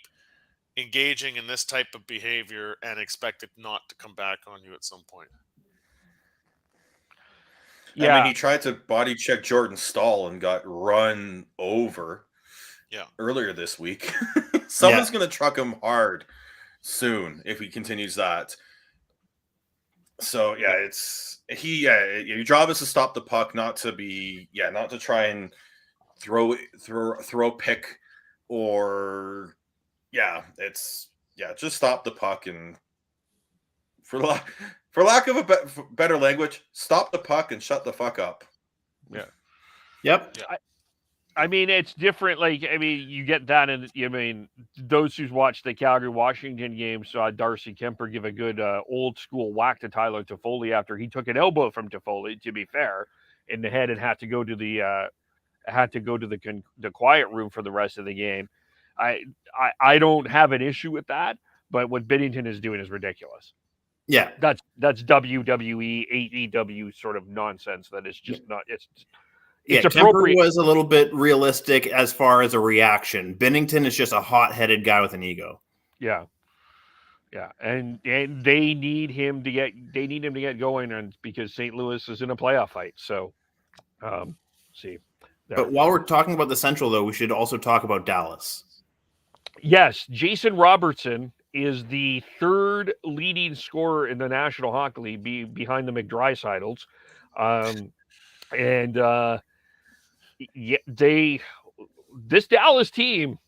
engaging in this type of behavior and expect it not to come back on you at some point. Yeah, I mean, he tried to body check Jordan Stahl and got run over. Yeah, earlier this week. Someone's going to truck him hard soon if he continues that. So your job is to stop the puck, not to try and throw pick or just stop the puck, and for lack of a better language, stop the puck and shut the fuck up. Yeah. Yep. Yeah. I mean, it's different. Like, I mean, you get that, and I mean, those who's watched the Calgary-Washington game saw Darcy Kemper give a good old school whack to Tyler Toffoli after he took an elbow from Toffoli, to be fair, in the head, and had to go to the quiet room for the rest of the game. I don't have an issue with that, but what Binnington is doing is ridiculous. Yeah, that's WWE, AEW sort of nonsense. That is just not. It's appropriate. Kemper was a little bit realistic as far as a reaction. Binnington is just a hot-headed guy with an ego. Yeah, and they need him to get going, and because St. Louis is in a playoff fight. So, see. There. But while we're talking about the Central, though, we should also talk about Dallas. Yes, Jason Robertson is the third leading scorer in the National Hockey League, behind the McDrysidles, and. This Dallas team,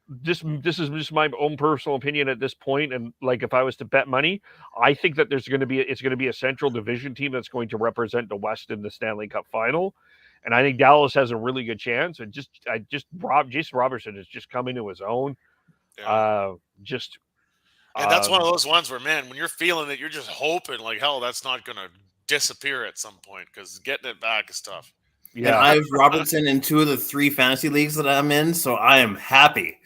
this is just my own personal opinion at this point, and like if I was to bet money, I think that it's going to be a Central Division team that's going to represent the West in the Stanley Cup Final, and I think Dallas has a really good chance. And Jason Robertson has just come into his own. Yeah. And that's one of those ones where, man, when you're feeling it, you're just hoping like hell that's not going to disappear at some point, because getting it back is tough. Yeah, and I have Robertson in 2 of the 3 fantasy leagues that I'm in, so I am happy.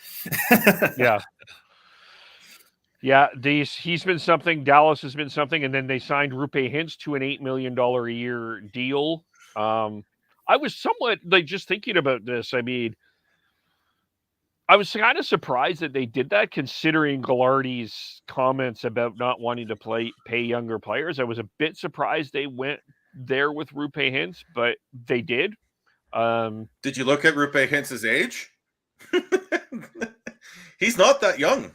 He's been something. Dallas has been something, and then they signed Rupe Hintz to an $8 million a year deal. I was somewhat just thinking about this. I mean, I was kind of surprised that they did that, considering Ghilardi's comments about not wanting to pay younger players. I was a bit surprised they went there with Rupe Hintz, but they did. Did you look at Rupe Hintz's age? He's not that young.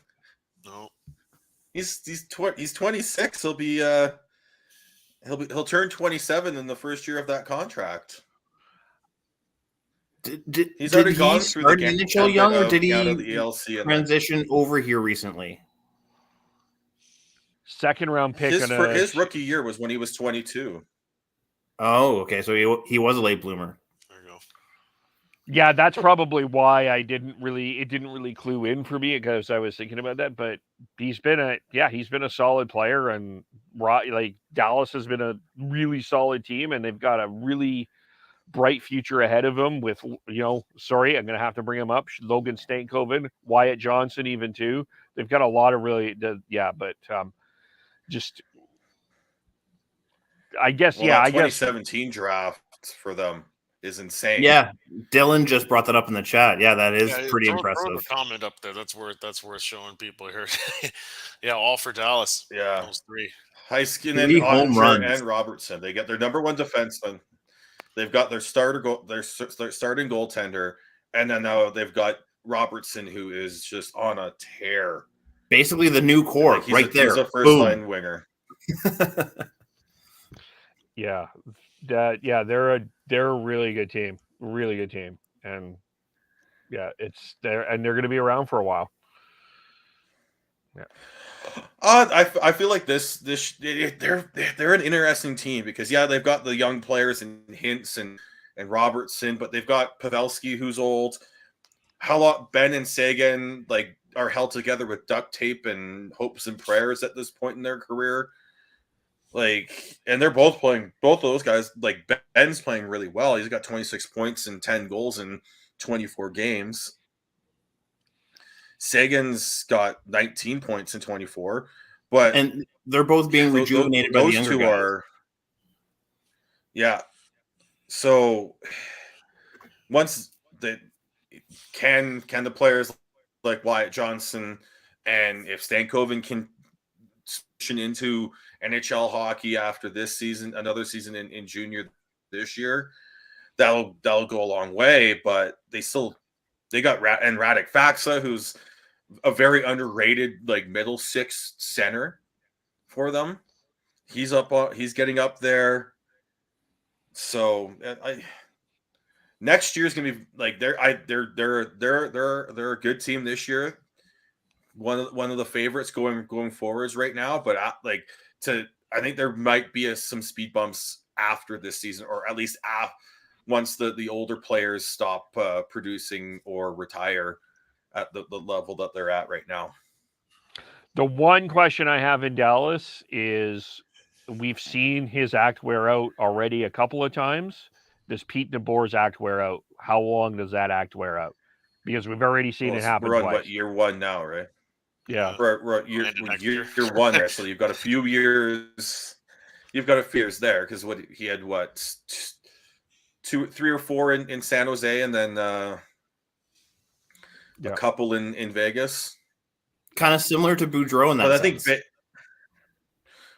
No, he's 26. He'll turn 27 in the first year of that contract. He's already gone through the NHL young, or did he out of the ELC transition over here recently? Second round pick. His rookie year was when he was 22. Oh, okay. So he was a late bloomer. There you go. Yeah, that's probably why it didn't really clue in for me, because I was thinking about that. But he's been a solid player, and Dallas has been a really solid team, and they've got a really bright future ahead of them with, sorry, I'm going to have to bring him up, Logan Stankoven, Wyatt Johnson, even too. They've got a lot of I guess, well, I 2017 draft for them is insane. Yeah, Dylan just brought that up in the chat. Yeah, that is pretty impressive. Throw the comment up there. That's worth showing people here. Yeah, all for Dallas. Yeah, those 3. Heiskanen, home runs, and Robertson. They get their number 1 defenseman. They've got their starting goaltender, and then now they've got Robertson, who is just on a tear. Basically, the new core right there. He's a first-line winger. Yeah, they're a really good team, and they're going to be around for a while. Yeah. I feel like they're an interesting team, because they've got the young players and Hintz and Robertson, but they've got Pavelski, who's old. How long Ben and Sagan, are held together with duct tape and hopes and prayers at this point in their career. Like, and they're both playing. Both of those guys, like Ben's playing really well. He's got 26 points and 10 goals in 24 games. Sagan's got 19 points in 24, and they're both being rejuvenated by the younger guys. Yeah. So once the can the players like Wyatt Johnson and if Stankoven can switch into NHL hockey after this season, another season in junior this year, that'll go a long way. But they got Radek Faksa, who's a very underrated like middle six center for them. He's getting up there. So next year's gonna be like they're a good team this year. One of the favorites going forwards right now, but I think there might be some speed bumps after this season, or at least once the older players stop producing or retire at the level that they're at right now. The one question I have in Dallas is we've seen his act wear out already a couple of times. Does Pete DeBoer's act wear out? How long does that act wear out? Because we've already seen it happen We're on twice. year one now, right? Yeah. We're year one there. So you've got a few years. You've got a few years there because he had 3 or 4 in San Jose, and then a couple in Vegas. Kind of similar to Boudreau in that sense.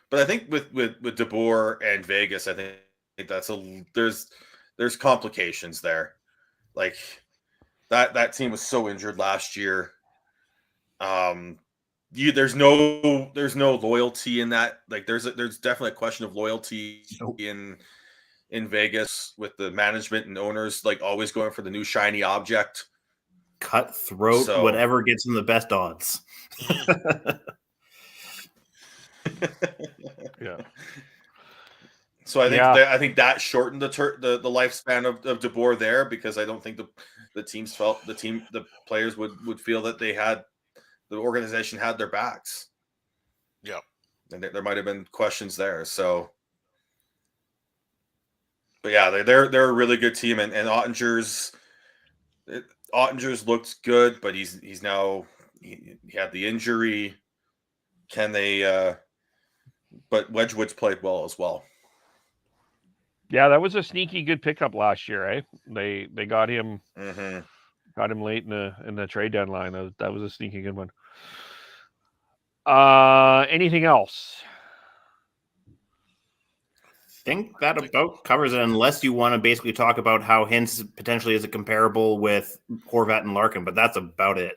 But I think with DeBoer and Vegas, I think that's there's complications there. Like that team was so injured last year. There's no loyalty in that. Like there's definitely a question of loyalty in Vegas with the management and owners like always going for the new shiny object. Cutthroat, whatever gets them the best odds. Yeah. So I think that shortened the lifespan of DeBoer there, because I don't think the players would feel that the organization had their backs. Yeah, and there might have been questions there. So, but yeah, they're a really good team, and Ottinger's looked good, but he had the injury. Can they? But Wedgwood's played well as well. Yeah, that was a sneaky good pickup last year, eh? They got him late in the trade deadline. That was a sneaky good one. Anything else? I think that about covers it, unless you want to basically talk about how Hintz potentially is a comparable with Horvat and Larkin, but that's about it.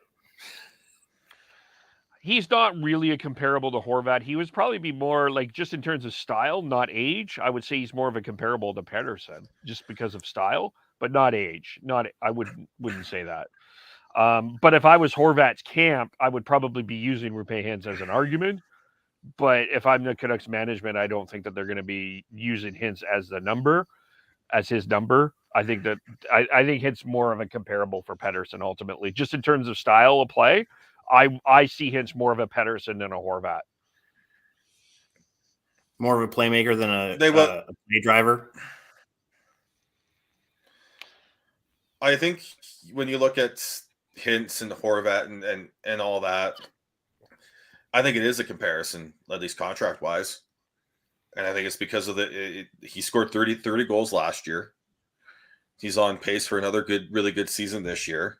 He's not really a comparable to Horvat. He would probably be more like, just in terms of style, not age. I would say he's more of a comparable to Pedersen just because of style, but not age. I wouldn't say that. But if I was Horvat's camp, I would probably be using Rupe Hintz as an argument. But if I'm the Canucks management, I don't think that they're going to be using Hintz as his number. I think Hintz more of a comparable for Pedersen ultimately, just in terms of style of play. I see Hintz more of a Pedersen than a Horvat. More of a playmaker than a play driver. I think when you look at Hintz and Horvat and all that, I think it is a comparison, at least contract wise. And I think it's because of he scored 30 goals last year. He's on pace for another really good season this year.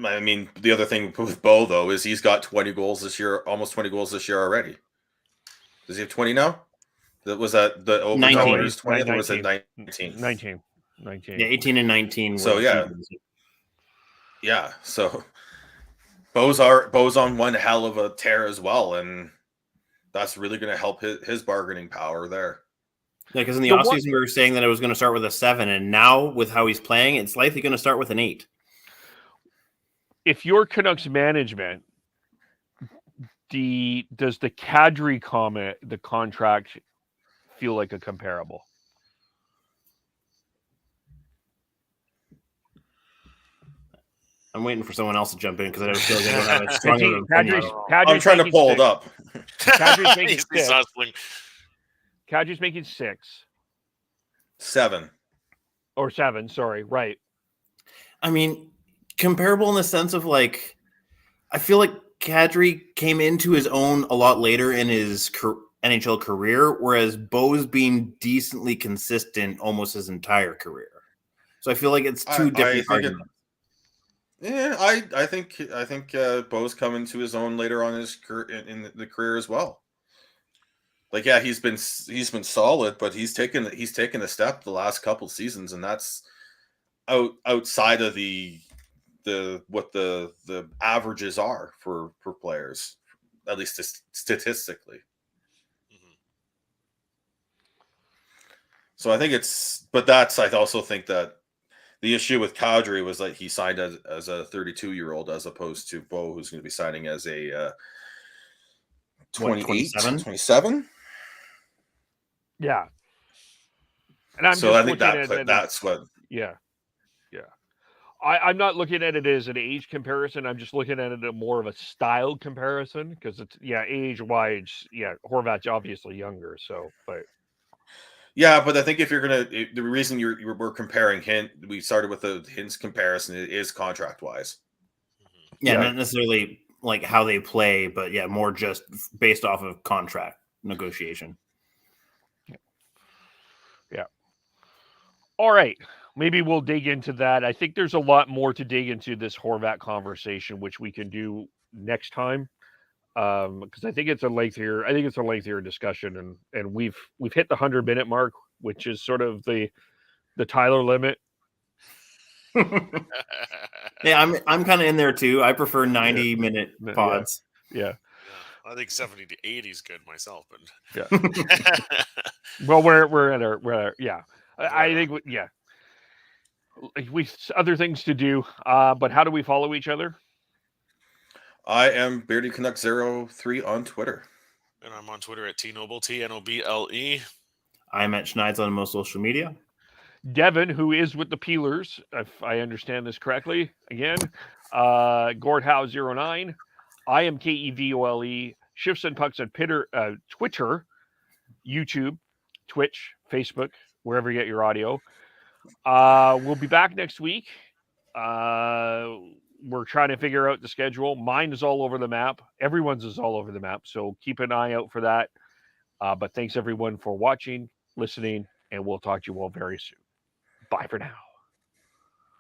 I mean, the other thing with Bo, though, is he's got 20 goals this year, almost 20 goals this year already. Does he have 20 now? Was that the overtime 20th, or was it 19? 19. Yeah, 18 and 19. So, yeah. So, Bo's on one hell of a tear as well, and that's really going to help his bargaining power there. Yeah, because in the offseason we were saying that it was going to start with a 7, and now with how he's playing, it's likely going to start with an 8. If you're Canucks management, does the Kadri the contract feel like a comparable? I'm waiting for someone else to jump in because I feel like I don't have a stronger opinion. I'm trying to pull it up. Kadri's making He's 6. hustling. Kadri's making 6. 7. Or 7, sorry. Right. I mean, comparable in the sense of like, I feel like Kadri came into his own a lot later in his NHL career, whereas Bo's been decently consistent almost his entire career. So I feel like it's two different arguments. I think Bo's come into his own later on in his in the career as well. Like, yeah, he's been solid, but he's taken a step the last couple seasons, and that's outside of what the averages are for players, at least statistically. Mhm. So I think I also think that the issue with Kadri was that he signed as a 32-year-old as opposed to Bo, who's going to be signing as a 27. Yeah. And I'm So just I think looking at that's what. Yeah. I'm not looking at it as an age comparison. I'm just looking at it as more of a style comparison because it's age-wise, Horvat's obviously younger. So, but Yeah, but I think if you're the reason we're comparing we started with the Hintz comparison is contract wise. Yeah, not necessarily like how they play, but more just based off of contract negotiation. Yeah. All right. Maybe we'll dig into that. I think there's a lot more to dig into this Horvat conversation, which we can do next time. Because I think it's a lengthier discussion, and we've hit the 100-minute mark, which is sort of the Tyler limit. Yeah, I'm kind of in there too. I prefer 90-minute pods. Yeah. I think 70 to 80 is good myself, but Well, we're at our I think we other things to do. But how do we follow each other? I am Beardy Canuck 03 on Twitter. And I'm on Twitter at Tnoble, TNOBLE. I'm at Schneid's on most social media. Devin, who is with the Peelers, if I understand this correctly, again, Gordhow09. I am KEVOLE. Shifts and Pucks on Twitter, YouTube, Twitch, Facebook, wherever you get your audio. We'll be back next week. We're trying to figure out the schedule. Mine is all over the map. Everyone's is all over the map. So keep an eye out for that. But thanks everyone for watching, listening, and we'll talk to you all very soon. Bye for now.